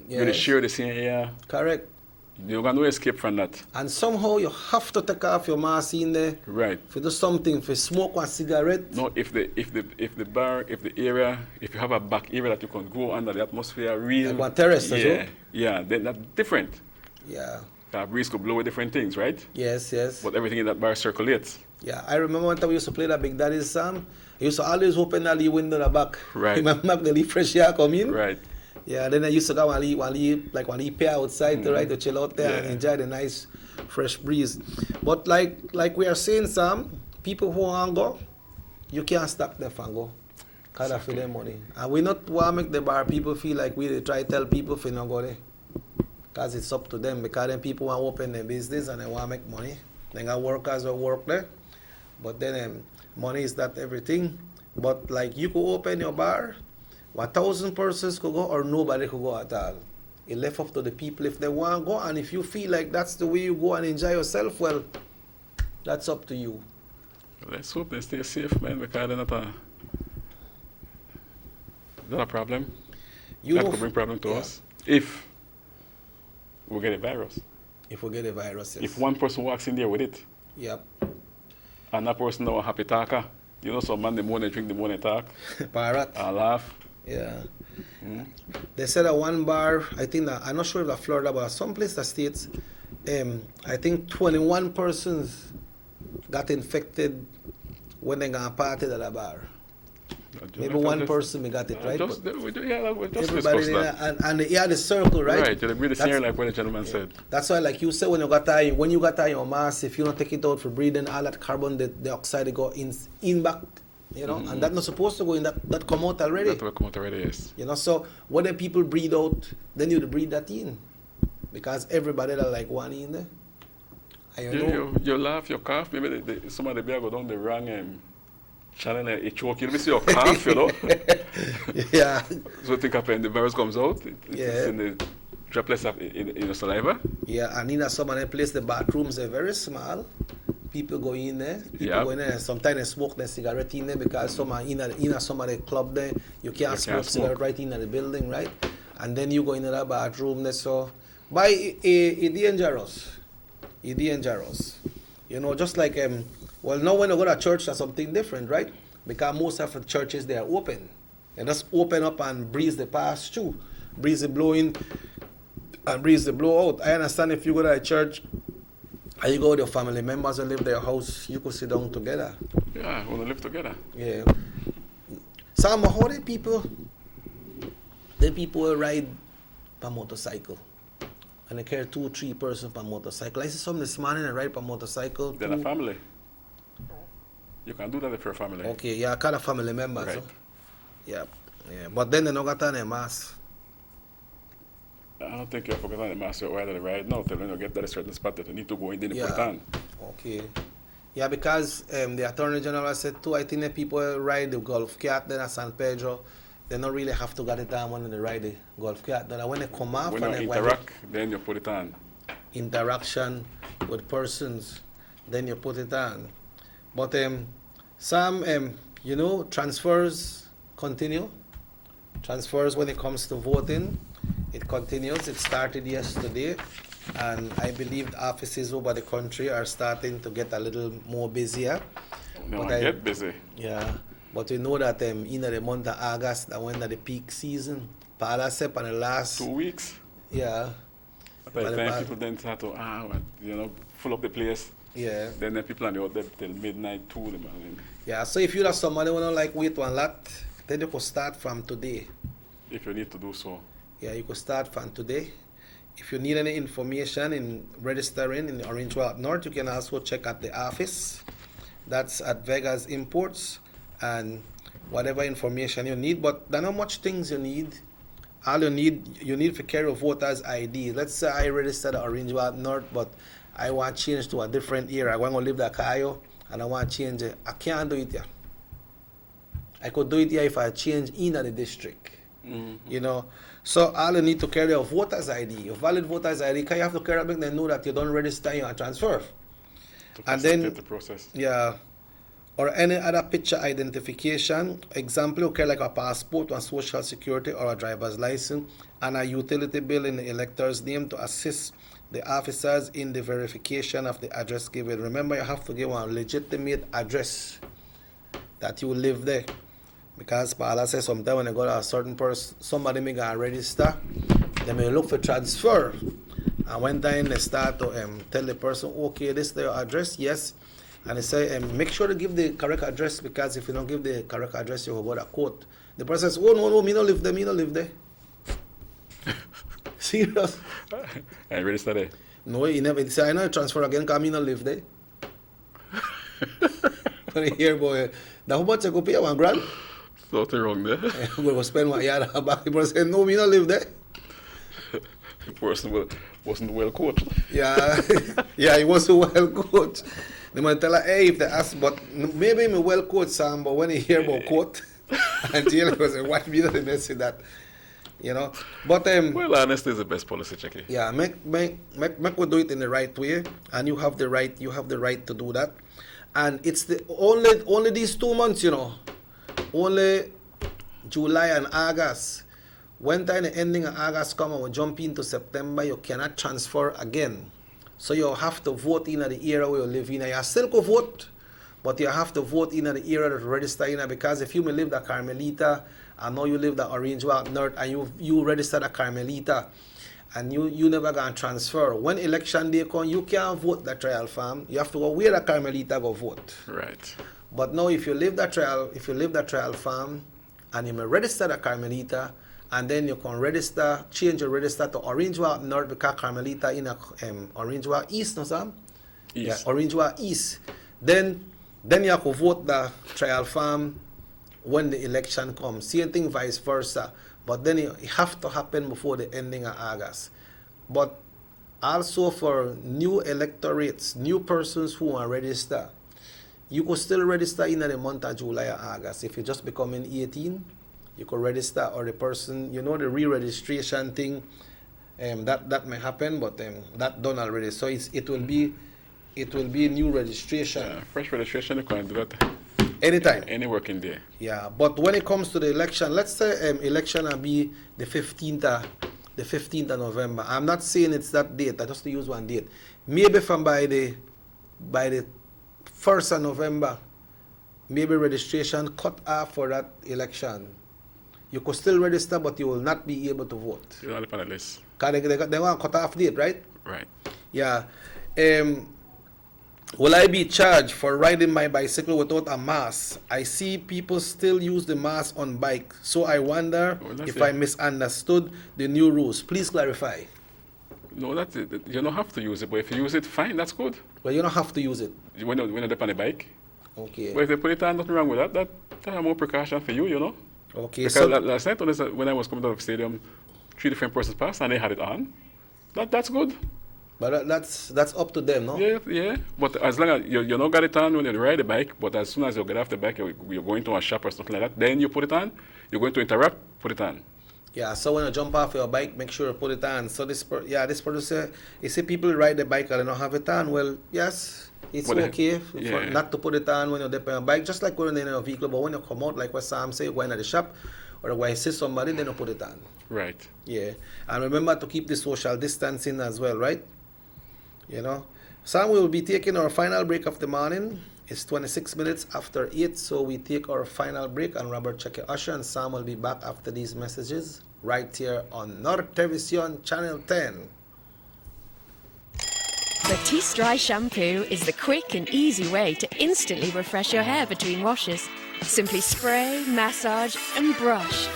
Yes. You share the same area. Correct. You got no escape from that. And somehow you have to take off your mask in there. Right. If you do something, if you smoke one cigarette. No, if the bar, if the area, if you have a back area that you can go under the atmosphere, real. Like one terrace as well? Yeah, then that's different. Yeah. That breeze could blow with different things, right? Yes, yes. But everything in that bar circulates. Yeah, I remember one time we used to play that Big Daddy's song. I used to always open the window in the back. Right. Remember the fresh air come in? Right. Yeah, then I used to go and leave pair outside to chill out there and enjoy the nice fresh breeze. But like we are saying, Sam, people who want to go, you can't stop them from go. Because of their money. And we not want to make the bar people feel like we try to tell people if they not go there. Because it's up to them. Because then people want to open their business and they want to make money. They got workers who work there. But then money is not everything. But like you could open your bar, 1,000 persons could go or nobody could go at all. It left up to the people if they want to go, and if you feel like that's the way you go and enjoy yourself, well, that's up to you. Let's hope they stay safe, man, because they're not a problem. That could bring problem to us if we get a virus. If we get a virus, yes. If one person walks in there with it. Yep. And that person now a happy talker. You know, some man the morning drink, the morning talk. Parrot. And laugh. Yeah. They said at one bar, I think that, I'm not sure if that's Florida, but someplace that states, I think 21 persons got infected when they got party at a bar. Maybe one person got it, right? Everybody there, and they had the circle, right? Right, you breathe the air like what the gentleman said. That's why, like you said, when you got your mask, if you don't take it out for breathing, all that carbon dioxide they go in back, you know, and that's not supposed to go in. That come out already. That will come out already, yes. You know, so when the people breathe out, then you breathe that in, because everybody that like one in there. And you laugh, you cough. Maybe some of the beer go down the wrong channel and it choke you. Let me see your cough, you know. Yeah. So think up when the virus comes out, it's in the droplets in your saliva. Yeah, and in some of the places, the bathrooms are very small. People go in there. People go in there. Sometimes they smoke their cigarette in there because some are in some of the club there. You can't smoke cigarette right in the building, right? And then you go into that bathroom there. So, it's dangerous. It's dangerous. You know, just like well, now when you go to church, that's something different, right? Because most of the churches, they are open. They just open up and breeze the pass through. Breeze the blow in and breeze the blow out. I understand if you go to a church and you go with your family members and live in their house, you could sit down together. Yeah, want to live together. Yeah. Some how the people will ride per motorcycle. And they carry 2-3 persons per motorcycle. I see some this morning and ride per motorcycle. They're a family. You can do that if you're a family. Okay, yeah, kind of family members. Right. Huh? Yeah, yeah. But then they don't got on a mask. I don't think you have to get on the mask while they ride now. Till when you get to a certain spot that you need to go in, then you put it on. Okay. Yeah, because the Attorney General said too, I think that people ride the golf cart then at San Pedro, they don't really have to get it on when they ride the golf cart. Then when they come off when you interact, then you put it on. Interaction with persons, then you put it on. But some, you know, transfers continue. Transfers when it comes to voting, it continues. It started yesterday, and I believe offices over the country are starting to get a little more busier. No, get busy. Yeah, but we know that in the month of August, that when the peak season, Palasep and the last 2 weeks. Yeah. By the time people then start to fill up the place. Yeah. Then the people are out there till midnight, 2 in the morning. Yeah, so if you have somebody who don't like wait one lot, then you could start from today. If you need to do so. Yeah, you could start from today. If you need any information in registering in the Orange Walk North, you can also check at the office. That's at Vegas Imports, and whatever information you need. But there are not much things you need. All you need to carry a voter's ID. Let's say I registered at Orange Walk North, but I want to change to a different area. I want to live at Cayo, and I want to change it. I can't do it here. I could do it here if I change in the district. You know, so all you need to carry a voter's ID, a valid voter's ID. Because you have to carry it, make them know that you don't register, you transfer. To facilitate the process. Yeah, or any other picture identification, example, okay, like a passport, one social security, or a driver's license, and a utility bill in the elector's name to assist the officers in the verification of the address given. Remember, you have to give one legitimate address that you live there. Because Paula says sometimes when you go to a certain person, somebody may go and register, they may look for transfer. And when then they start to tell the person, okay, this is their address, yes. And they say, make sure to give the correct address, because if you don't give the correct address, you will go to court. The person says, oh, no, me don't live there, me don't live there. Serious? I register there. No, he never. He say, I know you transfer again, because me don't live there. When you hear, boy, now how much you go pay? $1,000? Something wrong there. We will spend $1 back. The person say, no, me don't live there. The person wasn't well coached. Yeah, yeah, he wasn't well coached. They might tell her, hey, if they ask, but maybe I'm well coached, Sam, but when you hear about court, and he was like, what me doesn't say that, you know. But well, honesty is the best policy, Checky. Yeah, make we do it in the right way, and you have the right to do that. And it's the only these 2 months, you know, only July and August. When time the ending of August come and we jump into September, you cannot transfer again. So you have to vote in the area where you live in. You still go vote, but you have to vote in the area that you register in, because if you may live at Carmelita, I know you live at Orange Walk North, and you registered at Carmelita, and you never gonna transfer. When election day come, you can't vote the trial farm. You have to go where the Carmelita go vote. Right. But now if you live the trial farm, and you may register at Carmelita, and then you can change your register to Orange Walk North, because Carmelita in Orange Walk East, no Sam? East. Yeah, Orange Walk East. Then you have to vote the trial farm when the election comes. Same thing vice versa. But then it have to happen before the ending of August. But also for new electorates, new persons who are registered, you could still register in the month of July or August. If you just becoming 18, you could register, or the person, you know, the re-registration thing, that may happen, but that done already. So it will be new registration. Yeah, fresh registration, you can do that anytime, any working day. Yeah, but when it comes to the election, let's say election will be the 15th of November. I'm not saying it's that date. I just use one date. Maybe from by the 1st of November, maybe registration cut off for that election. You could still register, but you will not be able to vote. You're not on the list. Because they want to cut off date, right? Right. Yeah. Will I be charged for riding my bicycle without a mask? I see people still use the mask on bike, so I wonder if I misunderstood the new rules. Please clarify. No, that's it. You don't have to use it, but if you use it, fine, that's good. Well, you don't have to use it. When you're up on a bike. Okay. But if they put it on, nothing wrong with that. That have more precaution for you, you know. Okay. Because So last night when I was coming out of the stadium, 3 different persons passed and they had it on. That's good. But that's up to them, no? Yeah. But as long as you not got it on when you ride the bike, but as soon as you get off the bike, you're going to a shop or something like that, then you put it on. You're going to interrupt, put it on. Yeah, so when you jump off your bike, make sure you put it on. So this producer, you see people ride the bike and they don't have it on. Well, yes, it's okay not to put it on when you're on your bike, just like when you're in a vehicle. But when you come out, like what Sam say, going at the shop, or when you see somebody, then you put it on. Right. Yeah, and remember to keep the social distancing as well, right? You know, Sam, we will be taking our final break of the morning. It's 26 minutes after 8, so we take our final break, and Robert Cheque Usher and Sam will be back after these messages right here on Nortevisión Channel 10. Batiste Dry Shampoo is the quick and easy way to instantly refresh your hair between washes. Simply spray, massage, and brush.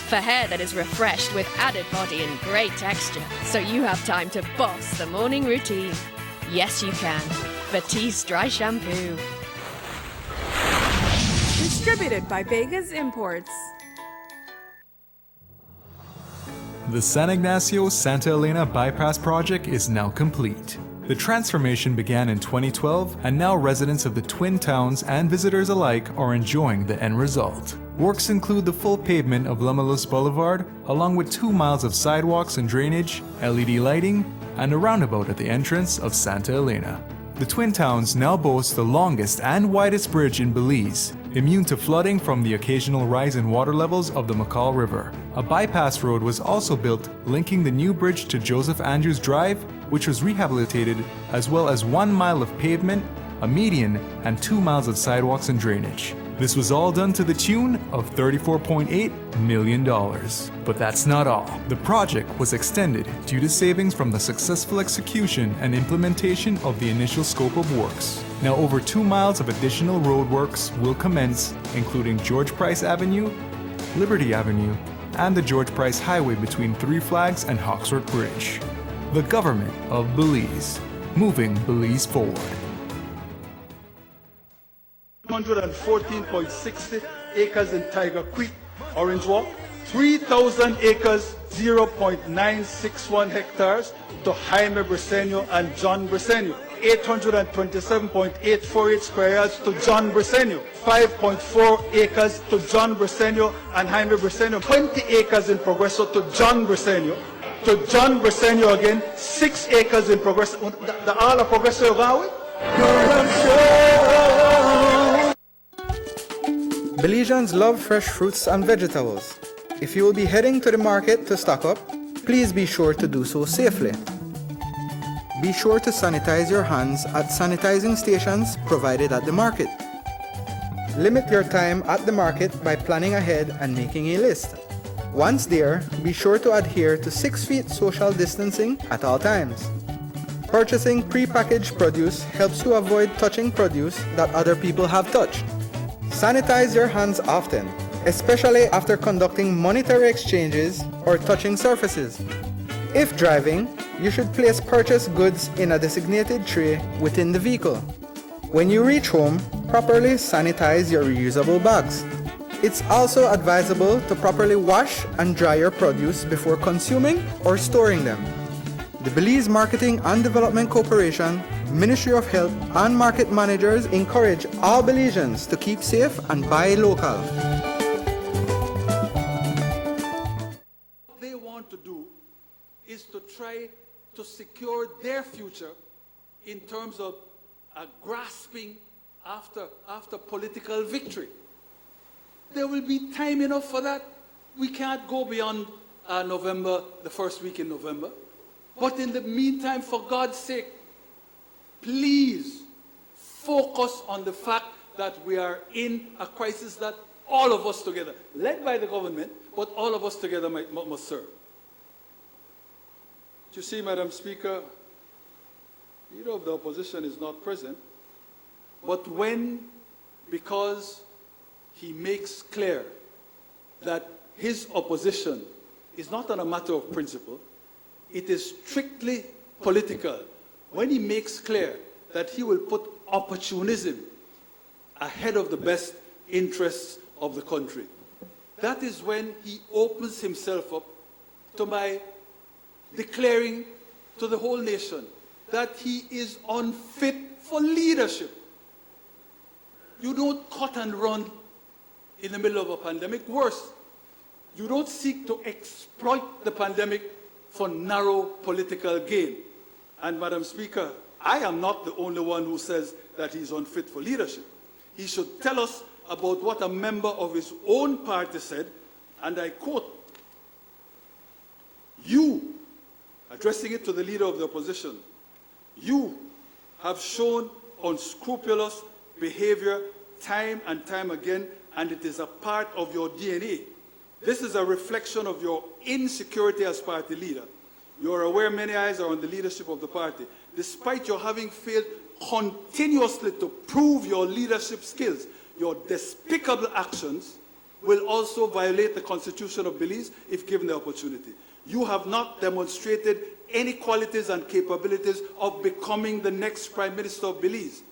For hair that is refreshed with added body and great texture, so you have time to boss the morning routine. Yes, you can. Batiste Dry Shampoo. Distributed by Vegas Imports. The San Ignacio-Santa Elena bypass project is now complete. The transformation began in 2012, and now residents of the Twin Towns and visitors alike are enjoying the end result. Works include the full pavement of Lamalus Boulevard, along with 2 miles of sidewalks and drainage, LED lighting, and a roundabout at the entrance of Santa Elena. The Twin Towns now boast the longest and widest bridge in Belize, immune to flooding from the occasional rise in water levels of the McCall River. A bypass road was also built linking the new bridge to Joseph Andrews Drive, which was rehabilitated, as well as 1 mile of pavement, a median, and 2 miles of sidewalks and drainage. This was all done to the tune of $34.8 million. But that's not all. The project was extended due to savings from the successful execution and implementation of the initial scope of works. Now over 2 miles of additional roadworks will commence, including George Price Avenue, Liberty Avenue, and the George Price Highway between Three Flags and Hawksworth Bridge. The government of Belize, moving Belize forward. 114.60 acres in Tiger Creek, Orange Walk, 3,000 acres, 0.961 hectares to Jaime Briceño and John Briceño, 827.848 square yards to John Briceño, 5.4 acres to John Briceño and Jaime Briceño, 20 acres in Progreso to John Briceño again, 6 acres in Progreso. The all of Progreso of Gawi? Belizeans love fresh fruits and vegetables. If you will be heading to the market to stock up, please be sure to do so safely. Be sure to sanitize your hands at sanitizing stations provided at the market. Limit your time at the market by planning ahead and making a list. Once there, be sure to adhere to 6 feet social distancing at all times. Purchasing pre-packaged produce helps you avoid touching produce that other people have touched. Sanitize your hands often, especially after conducting monetary exchanges or touching surfaces. If driving, you should place purchased goods in a designated tray within the vehicle. When you reach home, properly sanitize your reusable bags. It's also advisable to properly wash and dry your produce before consuming or storing them. The Belize Marketing and Development Corporation, Ministry of Health, and market managers encourage all Belizeans to keep safe and buy local. What they want to do is to try to secure their future in terms of grasping after political victory. There will be time enough for that. We can't go beyond November, the first week in November. But in the meantime, for God's sake, please focus on the fact that we are in a crisis that all of us together, led by the government, but all of us together must serve. You see, Madam Speaker, leader of the opposition is not present, but because he makes clear that his opposition is not on a matter of principle, it is strictly political. When he makes clear that he will put opportunism ahead of the best interests of the country, that is when he opens himself up to my declaring to the whole nation that he is unfit for leadership. You don't cut and run in the middle of a pandemic. Worse, you don't seek to exploit the pandemic for narrow political gain. And Madam Speaker, I am not the only one who says that he's unfit for leadership. He should tell us about what a member of his own party said, and I quote, "You," addressing it to the leader of the opposition, "you have shown unscrupulous behavior time and time again, and it is a part of your DNA. This is a reflection of your insecurity as party leader. You are aware many eyes are on the leadership of the party. Despite your having failed continuously to prove your leadership skills, your despicable actions will also violate the Constitution of Belize if given the opportunity. You have not demonstrated any qualities and capabilities of becoming the next Prime Minister of Belize.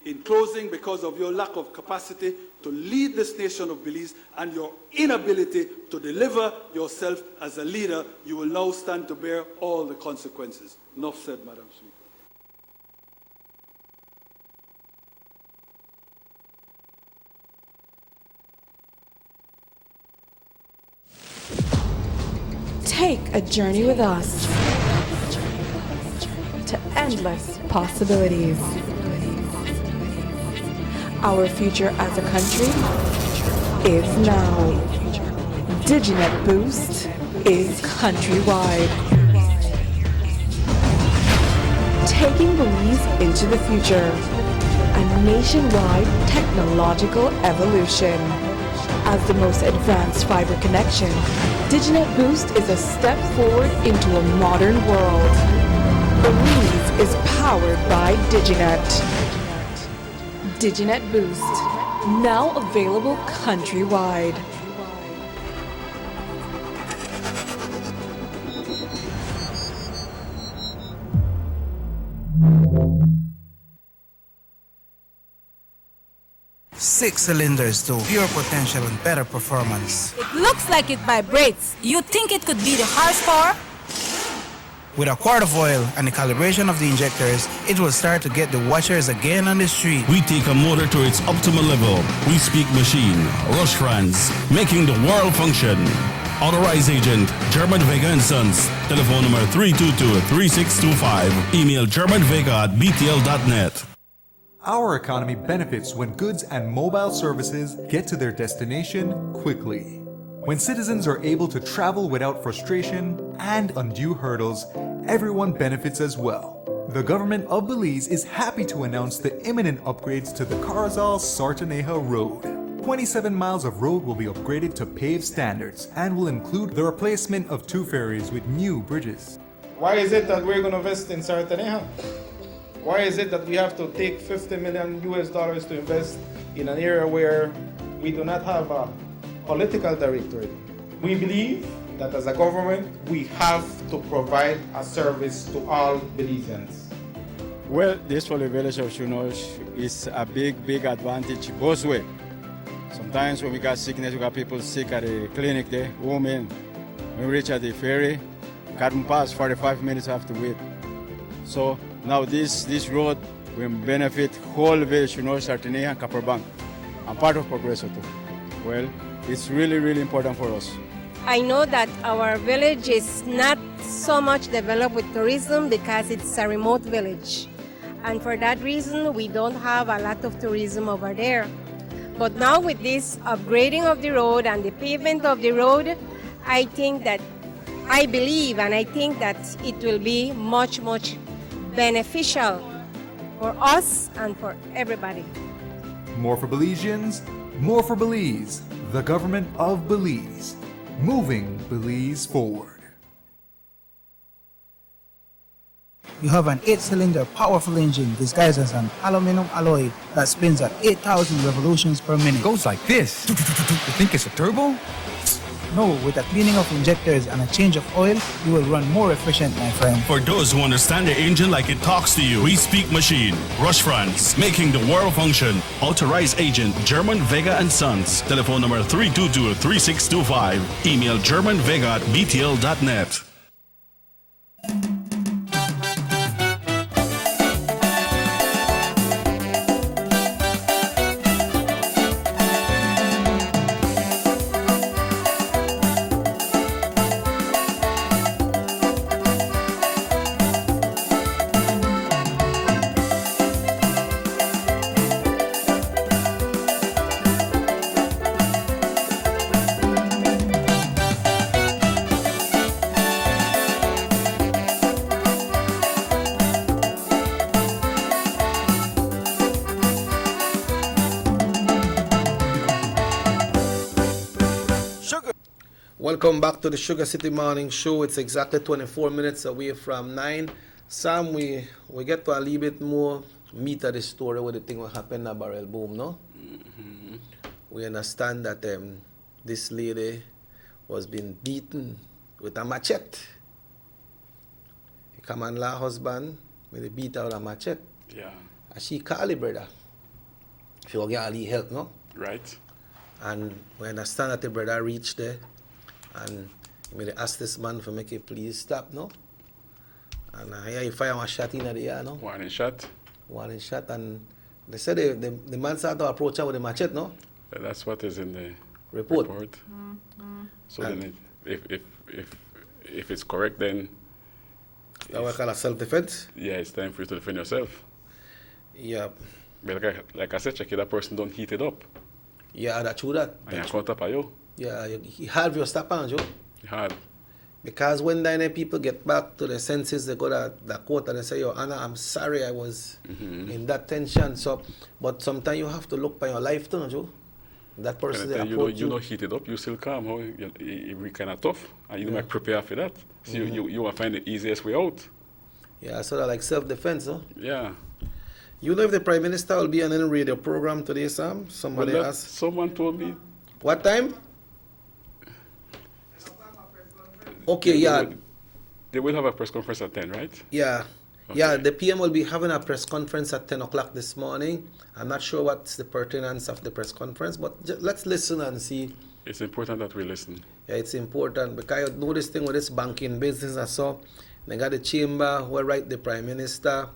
In closing, because of your lack of capacity to lead this nation of Belize and your inability to deliver yourself as a leader, you will now stand to bear all the consequences." Enough said, Madam Speaker. Take a journey with us. to endless possibilities. Our future as a country is now. DigiNet Boost is countrywide. Taking Belize into the future. A nationwide technological evolution. As the most advanced fiber connection, DigiNet Boost is a step forward into a modern world. Belize is powered by DigiNet. DigiNet Boost, now available countrywide. Six cylinders to pure potential and better performance. It looks like it vibrates. You think it could be the horsepower? With a quart of oil and the calibration of the injectors, it will start to get the washers again on the street. We take a motor to its optimal level. We speak machine, Rush Franz, making the world function. Authorized agent, German Vega & Sons. Telephone number 322-3625. Email germanvega@btl.net. Our economy benefits when goods and mobile services get to their destination quickly. When citizens are able to travel without frustration and undue hurdles, everyone benefits as well. The government of Belize is happy to announce the imminent upgrades to the Carazal-Sartaneja Road. 27 miles of road will be upgraded to paved standards and will include the replacement of 2 ferries with new bridges. Why is it that we're going to invest in Sartaneja? Why is it that we have to take $50 million to invest in an area where we do not have a political directorate? We believe that as a government, we have to provide a service to all Belizeans. Well, this for the village of Shunosh is a big advantage both ways. Sometimes when we got sickness, we got people sick at the clinic there, women. When we reach at the ferry, can't pass, 45 minutes have to wait. So now this road will benefit whole village, Sartaneja and Copperbank, and part of Progreso too. Well, it's really important for us. I know that our village is not so much developed with tourism because it's a remote village. And for that reason, we don't have a lot of tourism over there. But now with this upgrading of the road and the pavement of the road, I believe and I think that it will be much beneficial for us and for everybody. More for Belizeans, more for Belize. The government of Belize, moving Belize forward. You have an 8-cylinder powerful engine disguised as an aluminum alloy that spins at 8,000 revolutions per minute. Goes like this. You think it's a turbo? No, with a cleaning of injectors and a change of oil, you will run more efficient, my friend. For those who understand the engine like it talks to you, we speak machine, Rush Franz, making the world function. Authorized agent, German Vega & Sons. Telephone number 322-3625. Email germanvega@btl.net. Welcome back to the Sugar City Morning Show. It's exactly 24 minutes away from 9. Sam, we get to a little bit more meat of the story where the thing will happen at Barrel Boom, no? Mm-hmm. We understand that this lady was being beaten with a machete. He come and la husband with a beat out a machete. Yeah. And she called the brother. If you get a little help, no? Right. And we understand that the brother reached there. And he made ask this man for make it please stop, no? And here he fire one shot in the air, no? One shot, and they said the man started to approach her with a machete, no? That's what is in the report. So then if it's correct, then That we call a self-defense? Yeah, it's time for you to defend yourself. Yeah. But like I said, check it, that person don't heat it up. Yeah, that's true that. And you count up at you. Yeah, he had your step on, Joe. He had. Because when the people get back to their senses, they go to the court and they say, Your Honor, I'm sorry I was in that tension. So, but sometimes you have to look by your life too, Joe. That person they approach you don't heat it up, you still calm. You kind of tough, and you might prepare for that. So you will find the easiest way out. Yeah, sort of like self-defense, huh? Yeah. You know if the Prime Minister will be on any radio program today, Sam? Somebody asked. Someone told me. What time? Okay, yeah. They will have a press conference at 10, right? Yeah. Okay. Yeah, the PM will be having a press conference at 10 o'clock this morning. I'm not sure what's the pertinence of the press conference, but let's listen and see. It's important that we listen. Yeah, it's important because you know this thing with this banking business and so. They got the chamber who write the Prime Minister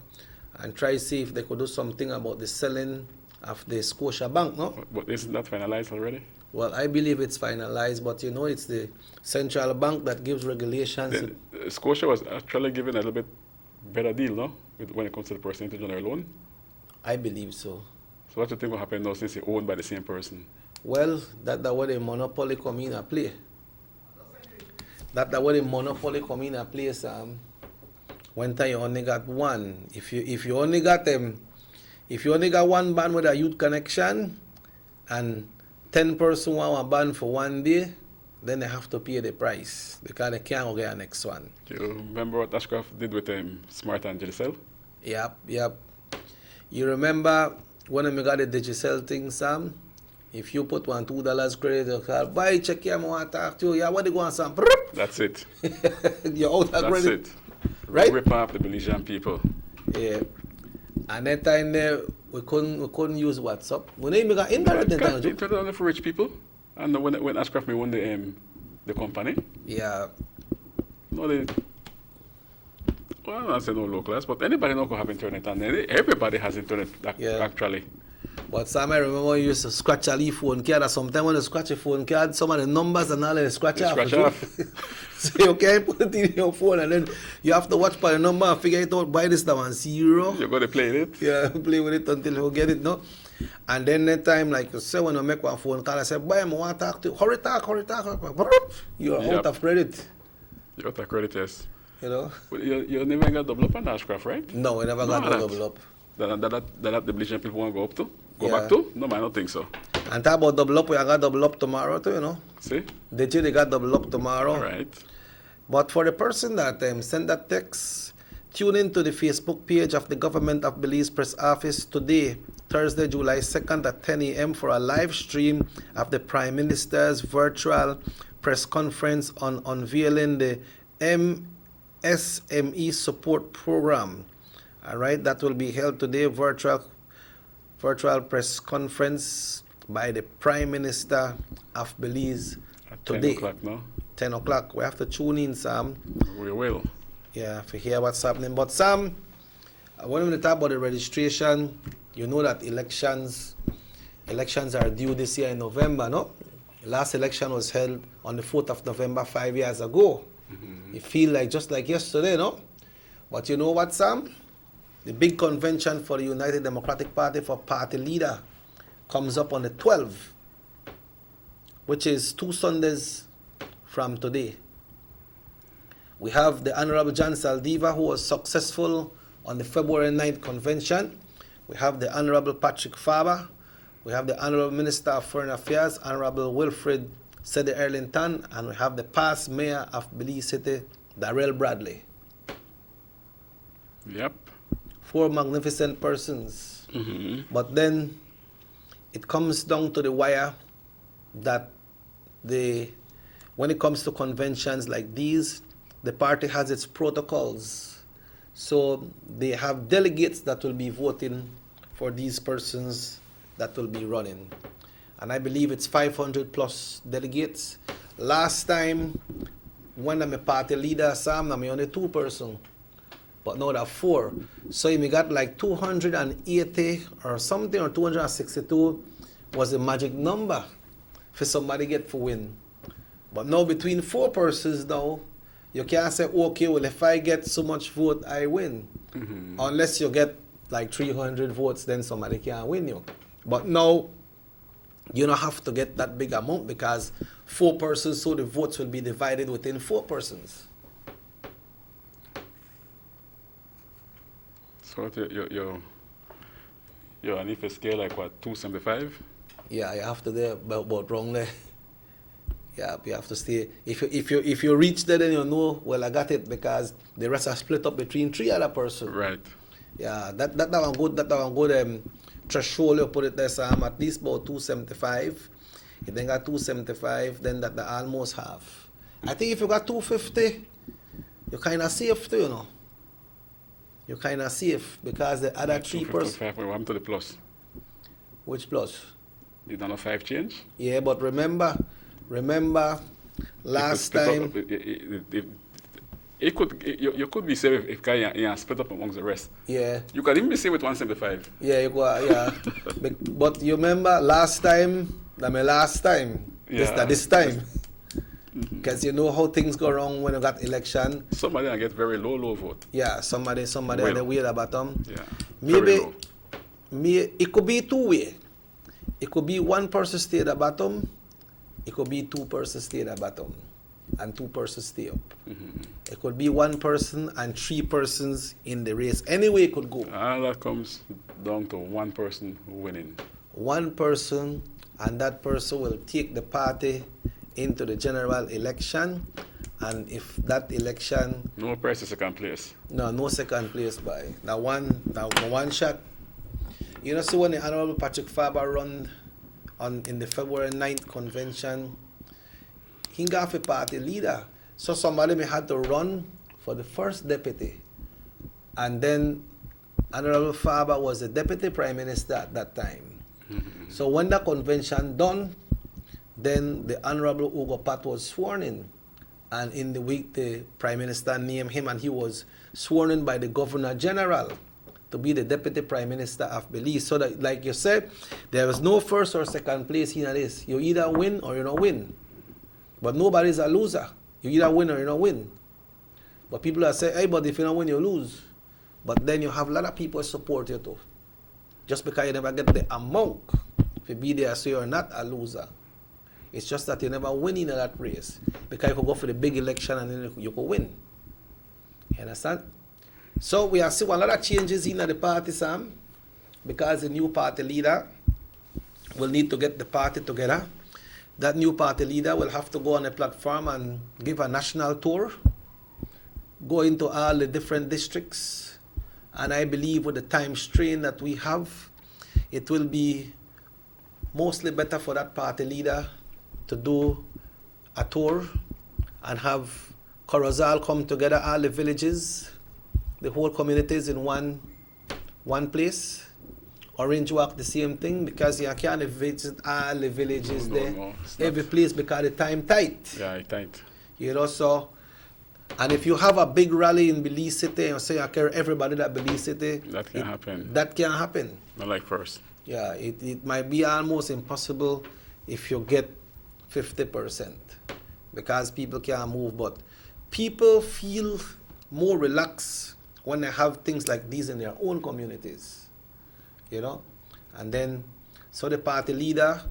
and try to see if they could do something about the selling of the Scotia Bank, no? But isn't that finalized already? Well, I believe it's finalized, but you know, it's the central bank that gives regulations. Scotia was actually given a little bit better deal, no? When it comes to the percentage on their loan? I believe so. So what do you think will happen now since it's owned by the same person? Well, that's where the monopoly come in and play. That's where the monopoly come in and play, Sam. One time you only got one. If you only got one band with a youth connection and 10 person want a band for one day, then they have to pay the price because they can't go get a next one. Do you remember what Ashcroft did with Smart and Digicel? Yep. You remember when we got the Digicel thing, Sam? If you put $2 credit, you call, buy, check here, I want to talk to you. Yeah, what do you want, Sam? That's it. You're out of credit. That's it. Right? Rip off the Belizean people. Yeah. And that time there, we couldn't use WhatsApp. We didn't even got internet that time. Internet only for rich people. And when Ashcroft won the company. Yeah. No, well, I say no locals, but anybody now can have internet, and everybody has internet actually. But Sam, I remember when you used to scratch a leaf phone card, or sometimes when you scratch a phone card, some of the numbers and all they scratch off. So you can't put it in your phone, and then you have to watch by the number and figure it out, buy this now and 0. You're going to play it? Yeah, play with it until you get it, no? And then that time, like you say, when you make one phone call, I say, boy, I want to talk to you. Hurry talk. You're out of credit. You're out of credit, yes. You know? But you never got double up on Ashcraft, right? No, we never got double up. That the Belizean people want to go up to? Back to? No, man, I don't think so. And talk about double up, we got double up tomorrow too, you know? See? They got double up tomorrow. Right. But for the person that sent that text, tune in to the Facebook page of the Government of Belize Press Office today, Thursday, July 2nd at 10 a.m. for a live stream of the Prime Minister's virtual press conference on unveiling the MSME support program. All right, that will be held today, virtual press conference by the Prime Minister of Belize at today. 10 o'clock now. 10 o'clock. We have to tune in, Sam. We will. Yeah, to hear what's happening. But Sam, when we talk about the registration, you know that elections are due this year in November, no? The last election was held on the 4th of November 5 years ago. It feels like just like yesterday, no? But you know what, Sam? The big convention for the United Democratic Party for party leader comes up on the 12th, which is 2 Sundays from today. We have the Honorable John Saldiva, who was successful on the February 9th convention. We have the Honorable Patrick Faber. We have the Honorable Minister of Foreign Affairs, Honorable Wilfred Sede Erlington, and we have the past Mayor of Belize City, Darrell Bradley. Yep. 4 magnificent persons. But then it comes down to the wire that when it comes to conventions like these, the party has its protocols. So they have delegates that will be voting for these persons that will be running. And I believe it's 500 plus delegates. Last time, when I'm a party leader, Sam, I'm only 2 persons. But now there are 4. So we got like 280 or something, or 262 was the magic number for somebody get for win. But now between 4 persons now, You can't say, okay, well, if I get so much vote, I win. Unless you get like 300 votes, then somebody can win you. But now, you don't have to get that big amount because 4 persons, so the votes will be divided within 4 persons. So you're on if scale like what, 275? Yeah, you have to there about wrong there. Yeah, you have to stay. If you reach there, then you know, well, I got it because the rest are split up between 3 other persons. Right. Yeah, that one good threshold, you put it there, Sam, at least about 275. You then got 275, then that the almost half. I think if you got 250, you're kind of safe too, you know. You're kind of safe because the other 3 persons. What happened to the plus? Which plus? You done a 5 change? Yeah, but remember, last time. You could be safe if you split up amongst the rest. Yeah. You could even be safe with 175. Yeah, you go, yeah. But you remember last time, this time. Because you know how things go wrong when you got election. Somebody get very low vote. Yeah, somebody at the way at the bottom. Yeah. Maybe it could be 2 way. It could be 1 person stay at the bottom. It could be 2 persons stay at the bottom. And 2 persons stay up. It could be 1 person and 3 persons in the race. Any way it could go. All that comes down to 1 person winning. 1 person, and that person will take the party into the general election. And if that election... No prize is second place. No second place by. Now one shot. You know, so when the Honorable Patrick Faber run in the February 9th convention, he got a party leader. So somebody may have to run for the first deputy. And then Honorable Faber was the deputy prime minister at that time. So when the convention done, then the Honorable Ugo Pat was sworn in. And in the week, the prime minister named him, and he was sworn in by the governor general to be the deputy prime minister of Belize. So that, like you said, there was no first or second place in this. You either win or you don't win. But nobody's a loser. You either win or you don't win. But people are saying, hey, but if you don't win, you lose. But then you have a lot of people support you too. Just because you never get the amount to be there, so you're not a loser. It's just that you never win in that race. Because you could go for the big election and then you could win. You understand? So we are seeing a lot of changes in the party, Sam. Because the new party leader will need to get the party together. That new party leader will have to go on a platform and give a national tour. Go into all the different districts. And I believe with the time strain that we have, it will be mostly better for that party leader to do a tour and have Corozal come together, all the villages, the whole communities in one place. Orange Walk, the same thing, because you can't visit all the villages every place because the time tight. Yeah, it's tight. You know, so, and if you have a big rally in Belize City and say I carry everybody that Belize City, that can happen. That can happen. Not like first. Yeah, it might be almost impossible if you get 50%, because people can't move. But people feel more relaxed when they have things like these in their own communities. You know, and then so the party leader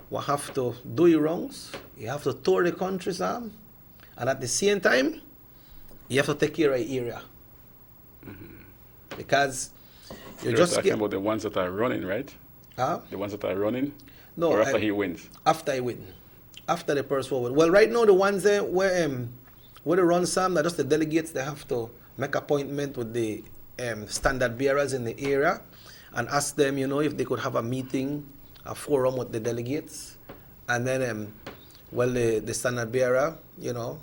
will have to do your wrongs. You have to tour the country, Sam, and at the same time, you have to take care of your area because you're just talking about the ones that are running, right? Huh? The ones that are running. No, or after he wins. After he wins, after the person forward. Well, right now the ones there where they run, Sam, that just the delegates. They have to make appointment with the standard bearers in the area. And ask them, you know, if they could have a meeting, a forum with the delegates. And then, the standard bearer, you know,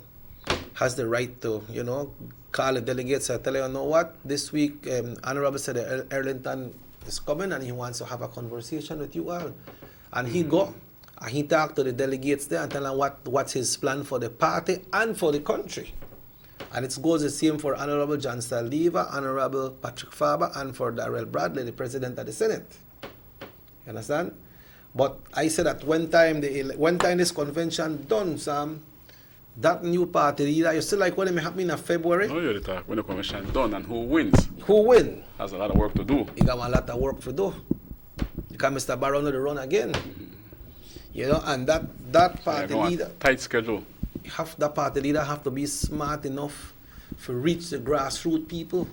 has the right to, you know, call the delegates and tell them, you know what, this week, Honorable said Erlington is coming and he wants to have a conversation with you all. And he go, and he talk to the delegates there and tell them what's his plan for the party and for the country. And it goes the same for Honorable John Saldeva, Honorable Patrick Faber, and for Darrell Bradley, the President of the Senate. You understand? But I said that when time this convention done, Sam, that new party leader, you still like when it may happen in February? No, you're the talk when the convention done and who wins. Who win? Has a lot of work to do. He got a lot of work to do. Because Mr. Barrow know the run again. You know, and that party leader, tight schedule. That party leader have to be smart enough to reach the grassroots people.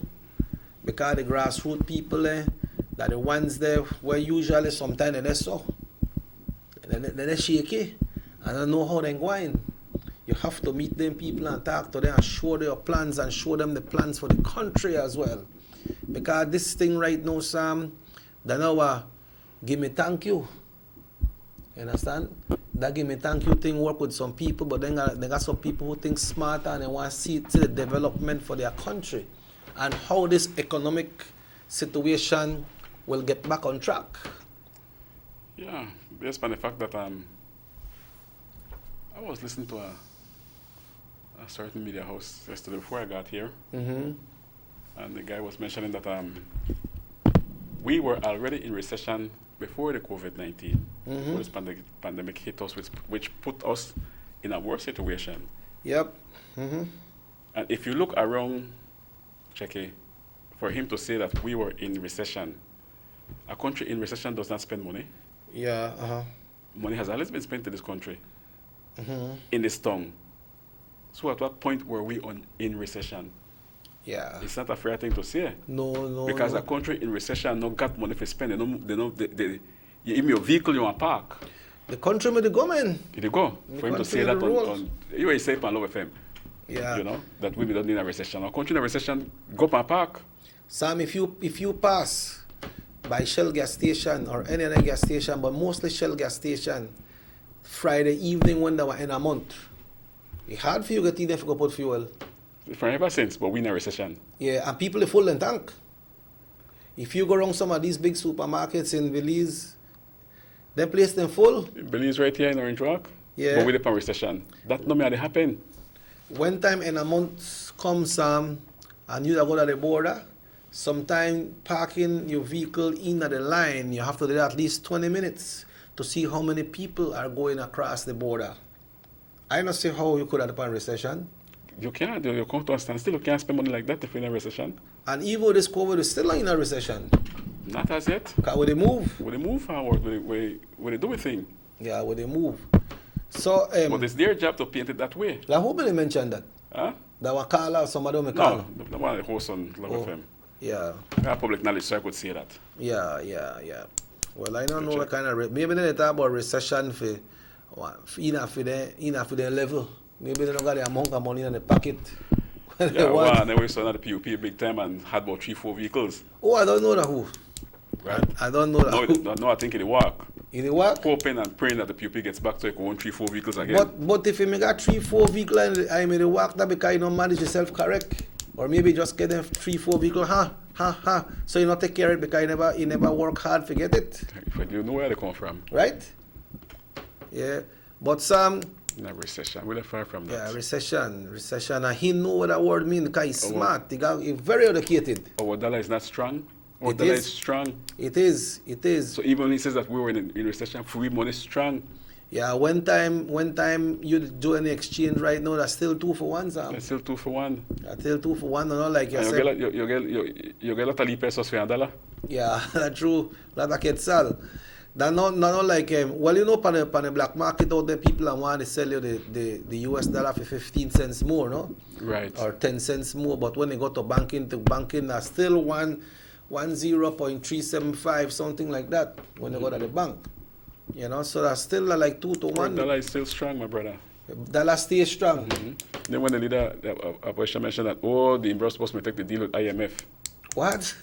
Because the grassroots people that the ones there where usually sometimes they so. They're shaky. And don't know how they're going. You have to meet them people and talk to them and show their plans and show them the plans for the country as well. Because this thing right now, Sam, they know give me thank you. You understand? That give me thank you thing work with some people, but then they got some people who think smarter and they want to see the development for their country and how this economic situation will get back on track. Yeah, based on the fact that I was listening to a certain media house yesterday before I got here, and the guy was mentioning that we were already in recession before the COVID-19, before this pandemic hit us, which put us in a worse situation. Yep. And if you look around, Checky, for him to say that we were in recession, a country in recession does not spend money. Yeah. Money has always been spent in this country, in this tongue. So at what point were we in recession? Yeah. It's not a fair thing to say. No. Because a country in recession not got money for spend. You give me a vehicle you want to park. The country with the government. It go. For him to say that on you say on Love FM. Yeah. You know, that we don't need a recession. A country in a recession, go and park. Sam, if you pass by Shell gas station or any other gas station, but mostly Shell gas station, Friday evening when they were in a month, it's hard for you to get in there to put fuel. For ever since, but we in a recession. Yeah, and people are full in tank. If you go around some of these big supermarkets in Belize, they place them full. Belize right here in Orange Rock? Yeah. But we live in recession. That no may happen. When time in a month comes, and you go to the border, sometime parking your vehicle in the line, you have to do at least 20 minutes to see how many people are going across the border. I don't see how you could have a recession. You can't. You come to a standstill. You can't spend money like that if you're in a recession. And even this COVID is still in a recession. Not as yet. Because when they move. When they move forward, when they do a thing. Yeah, when they move. So, but it's their job to paint it that way. Like who really mentioned that? Huh? That was Carla or somebody may call? No, the one that hosts on Love FM. Yeah. I have public knowledge, so I could say that. Yeah. Well, I don't know what kind of... Maybe they talk about recession for their level. Maybe they don't got the amount of money in the pocket. Yeah, and they were selling at the PUP big time and had about 3-4 vehicles. Oh, I don't know that who. Right. I don't know that. No, I think it work. It work? Hoping and praying that the PUP gets back to own 3-4 vehicles again. But if you got 3-4 vehicles and I made it work, that because you don't manage yourself correct. Or maybe just get them 3-4 vehicles, so you not take care of it because you never work hard to get it. But you know where they come from. Right? Yeah. But some... In a recession. We're far from that. Yeah, recession. And he know what that word means because he's smart. He's very educated. Our dollar is not strong. Our dollar is strong. It is. So even when he says that we were in recession, free money is strong. Yeah, when time you do any exchange right now, that's still 2 for 1, Sam. It's still 2 for 1. That's still 2 for 1, not like you said. You get a lot of pesos for $1. Yeah, that's true. Lot of quetzal. That's not like, well, you know, on the black market out there, people want to sell you the US dollar for 15 cents more, no? Right. Or 10 cents more. But when they go to banking, that's still 10.375, something like that, when they go to the bank. You know, so that's still like 2 to 1. The dollar is still strong, my brother. Dollar stays strong. Then when the leader, a person mentioned that, the Imbros supposed to take the deal with IMF. What?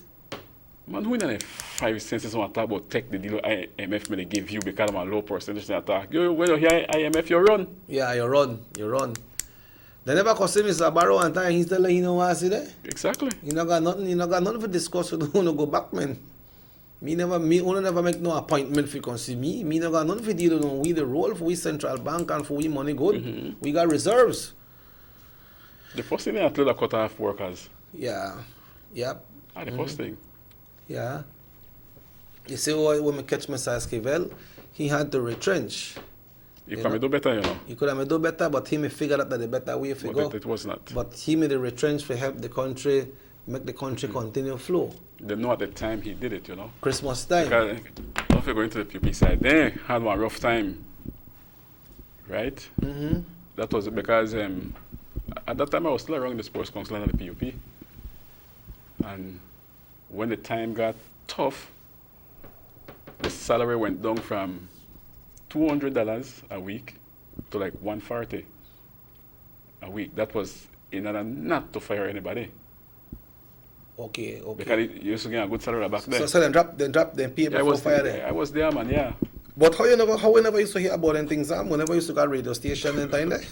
Man, who in the 5 cents want to talk about take the deal with IMF when they give you because of a low percentage in attack? When you hear IMF, you run. Yeah, you run. They never call him Mr. Barrow and time he's telling you know what I see there? Exactly. You not got nothing to discuss with who no go back, man. Me never make no appointment for you come see me. Me never got nothing to deal with we the role for we central bank and for we money good. We got reserves. The first thing they have to cut off workers. Yeah. Yep. The first thing. Yeah. You see when we catch Mr. Esquivel, he had to retrench. You can do better, you know. You could have do better, but he may figure out that the better way to go. But it was not. But he made a retrench to help the country, make the country continue flow. They know at the time he did it, you know. Christmas time. Because if you're going to the PUP side, they had one rough time, right? Mm-hmm. That was because at that time I was still around the sports council and the PUP. And when the time got tough, the salary went down from $200 a week to like $140 a week. That was in order not to fire anybody. Okay. Because it used to get a good salary back then. So then pay before fire there. I was there, man, yeah. But how we never used to hear about them things, we never used to go to radio station and time there?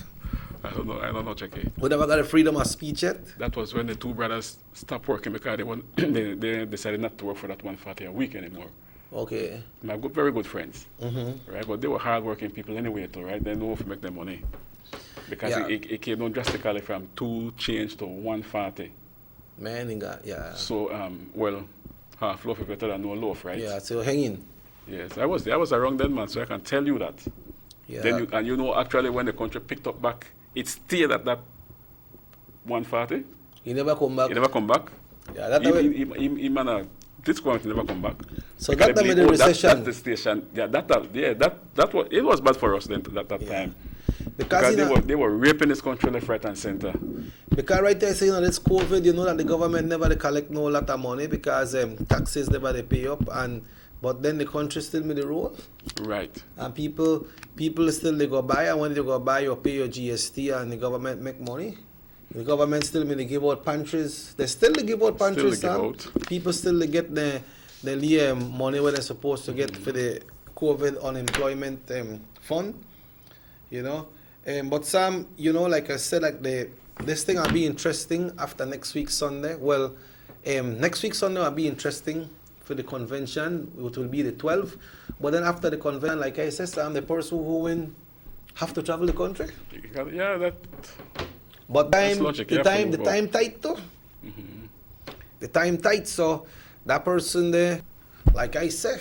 I don't know, Jackie. We never got a freedom of speech yet? That was when the two brothers stopped working because they decided not to work for that $140 a week anymore. Okay. My very good friends, Mm-hmm. right? But they were hard-working people anyway, too, right? They know how to make their money. Because it came down drastically from 2 change to 140. Man, he got, yeah. So, well, half loaf is better than no loaf, right? Yeah, so hanging. Yes, I was around then, man, so I can tell you that. Yeah. Then you know, actually, when the country picked up back, it stayed at that 140. He never come back. He never come back. Yeah, that this point never come back. So that time in the recession. That's the station. Yeah, that was, it was bad for us then that time. Because they were raping this country left, right, and center. Because right there, say, this COVID, you know that the government never they collect no lot of money because taxes never they pay up, but then the country still made the roll. Right. And people still they go buy, and when they go buy, you pay your GST, and the government make money. The government still may give out pantries. They still give out pantries, Sam. People still get the money where they're supposed to get for the COVID unemployment fund. You know, but Sam, you know, like I said, like this thing will be interesting after next week Sunday. Well, next week Sunday will be interesting for the convention. It will be the 12th. But then after the convention, like I said, Sam, the person who win have to travel the country. Yeah, that. But the time tight though. Mm-hmm. The time tight, so that person there, like I said,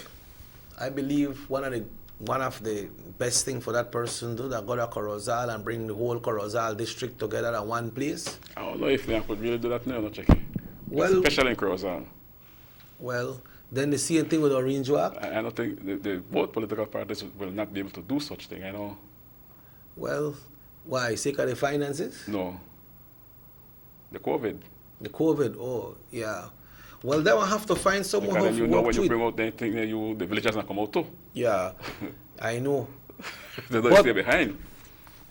I believe one of the best thing for that person to do, that go to Corozal and bring the whole Corozal district together at one place. I don't know if they could really do that now, not checking. Well, especially in Corozal. Well, then the same thing with Orange Walk. I don't think both political parties will not be able to do such thing, I know. Well, why? Sake of the finances? No. The COVID. The COVID, oh, yeah. Well, then we'll have to find someone who then you know when you bring out anything, the villagers not come out too. Yeah, I know. They don't stay behind.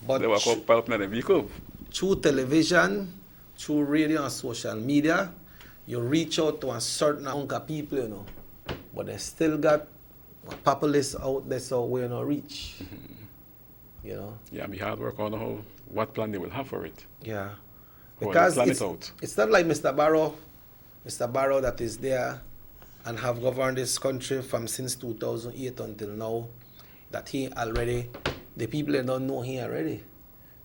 But they walk up in the vehicle. Through television, through radio and social media, you reach out to a certain amount of people, you know. But they still got a populace out there, so we're not reach. You know? Yeah, be hard work on what plan they will have for it. Yeah. Well, Because plan it out. It's not like Mr. Barrow that is there and have governed this country from since 2008 until now, that he already, the people don't know he already.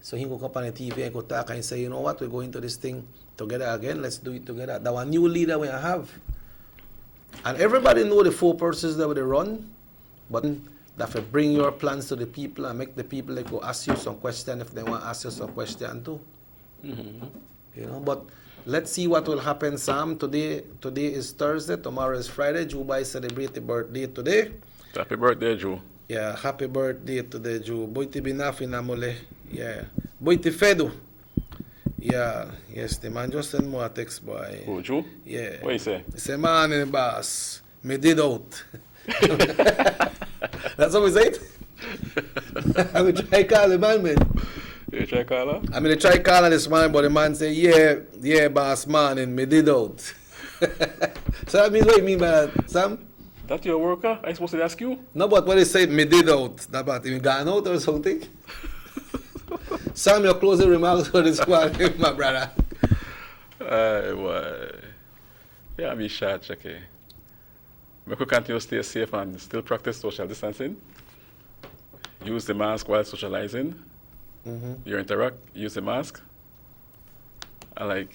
So he go up on the TV and go talk and say, you know what, we're going to this thing together again, let's do it together. That one new leader we have. And everybody know the 4 persons that they run, but that will bring your plans to the people and make the people go ask you some question if they want to ask you some question too. Mm-hmm. You know, but let's see what will happen, Sam. Today is Thursday, tomorrow is Friday. Joe Biden celebrate the birthday today. Happy birthday, Joe. Yeah, happy birthday today, Joe. Boiti binafi na mole. Yeah. Boiti fedu. Yeah, yes, the man just sent more text, boy. Who, Joe? Yeah. What you say? He say, man in the boss. Me did out. That's what we said? I will try call the man. You try call her? I mean, I try calling this man, but the man say, yeah, boss man, and me did out. So that means what you mean by that, Sam? That your worker? I supposed to ask you? No, but what they say, me did out. That about him gone out or something? Sam, your closing remarks for this one, my brother. Yeah, I'm shot, okay. We could continue to stay safe and still practice social distancing. Use the mask while socializing. Mm-hmm. You interact, use the mask. And like,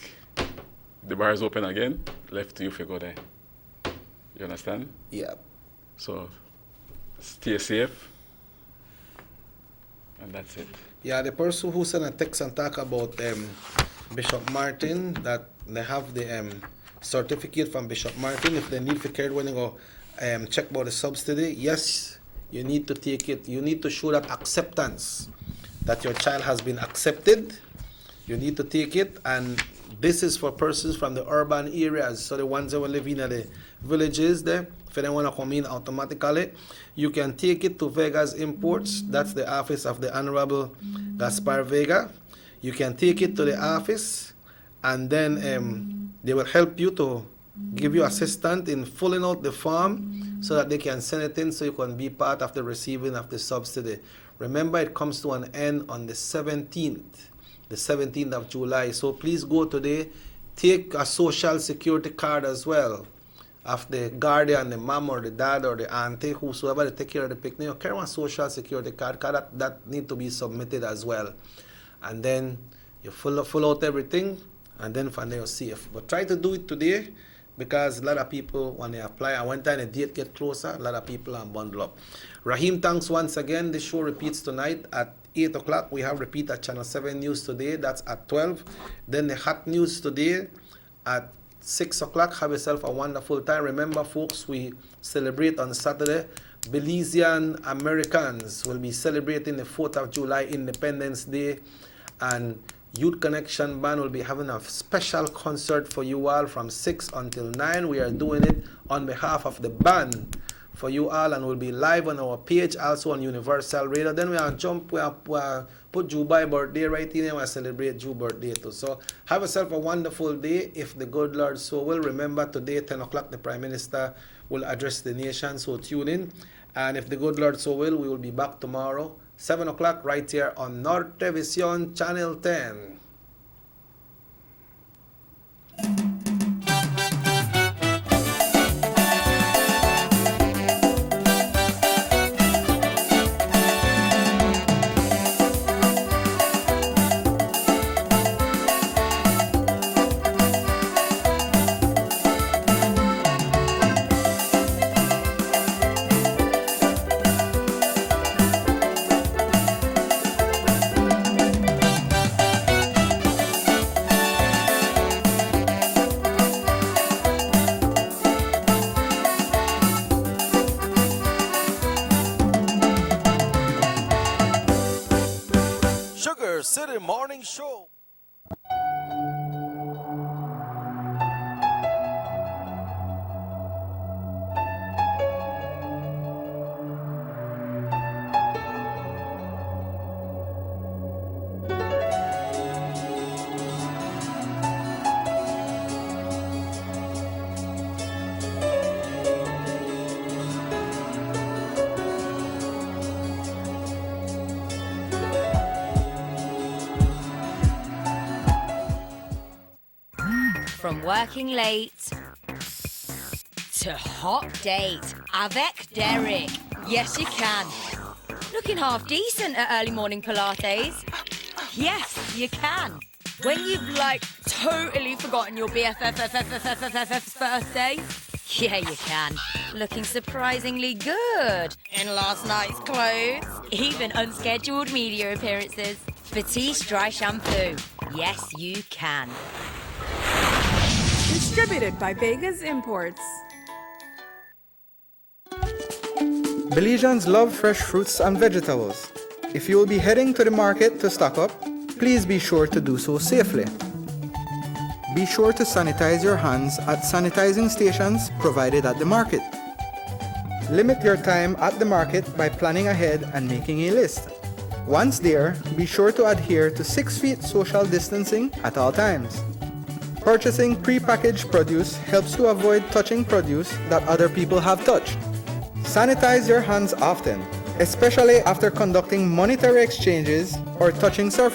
the bar is open again, left to you if you go there. You understand? Yeah. So, stay safe. And that's it. Yeah, the person who sent a text and talk about Bishop Martin, that they have the certificate from Bishop Martin. If they need to carry when they go check about the subsidy, yes, you need to take it. You need to show that acceptance, that your child has been accepted. You need to take it, and this is for persons from the urban areas, so the ones that were living in the villages there. If they want to come in automatically, you can take it to Vega's Imports. That's the office of the Honorable Gaspar Vega. You can take it to the office, and then they will help you to give you assistance in filling out the form so that they can send it in so you can be part of the receiving of the subsidy. Remember, it comes to an end on the 17th of July. So please go today, take a social security card as well of the guardian, the mom or the dad or the auntie, whosoever they take care of the picnic. Carry one social security card that need to be submitted as well. And then you fill out everything, and then from there you're safe. But try to do it today, because a lot of people, when they apply, and when time the date get closer, a lot of people are bundled up. Raheem, thanks once again. This show repeats tonight at 8 o'clock. We have repeat at Channel 7 News today. That's at 12. Then the hot news today at 6 o'clock. Have yourself a wonderful time. Remember, folks, we celebrate on Saturday. Belizean Americans will be celebrating the 4th of July Independence Day. And Youth Connection Band will be having a special concert for you all from 6 until 9. We are doing it on behalf of the band for you all, and we'll be live on our page, also on Universal Radio. Then we put Jubai birthday right in, and we celebrate Ju's birthday too. So have yourself a wonderful day, if the good Lord so will. Remember, today, 10 o'clock, the Prime Minister will address the nation, so tune in. And if the good Lord so will, we will be back tomorrow, 7 o'clock, right here on North Television, Channel 10. SugarCity Morning Show. From working late to hot date avec Derek. Yes, you can. Looking half decent at early morning Pilates. Yes, you can. When you've totally forgotten your BFF's birthday. Yeah, you can. Looking surprisingly good in last night's clothes. Even unscheduled media appearances. Batiste Dry Shampoo. Yes, you can. Distributed by Vega's Imports. Belizeans love fresh fruits and vegetables. If you will be heading to the market to stock up, please be sure to do so safely. Be sure to sanitize your hands at sanitizing stations provided at the market. Limit your time at the market by planning ahead and making a list. Once there, be sure to adhere to 6 feet social distancing at all times. Purchasing pre-packaged produce helps to avoid touching produce that other people have touched. Sanitize your hands often, especially after conducting monetary exchanges or touching surfaces.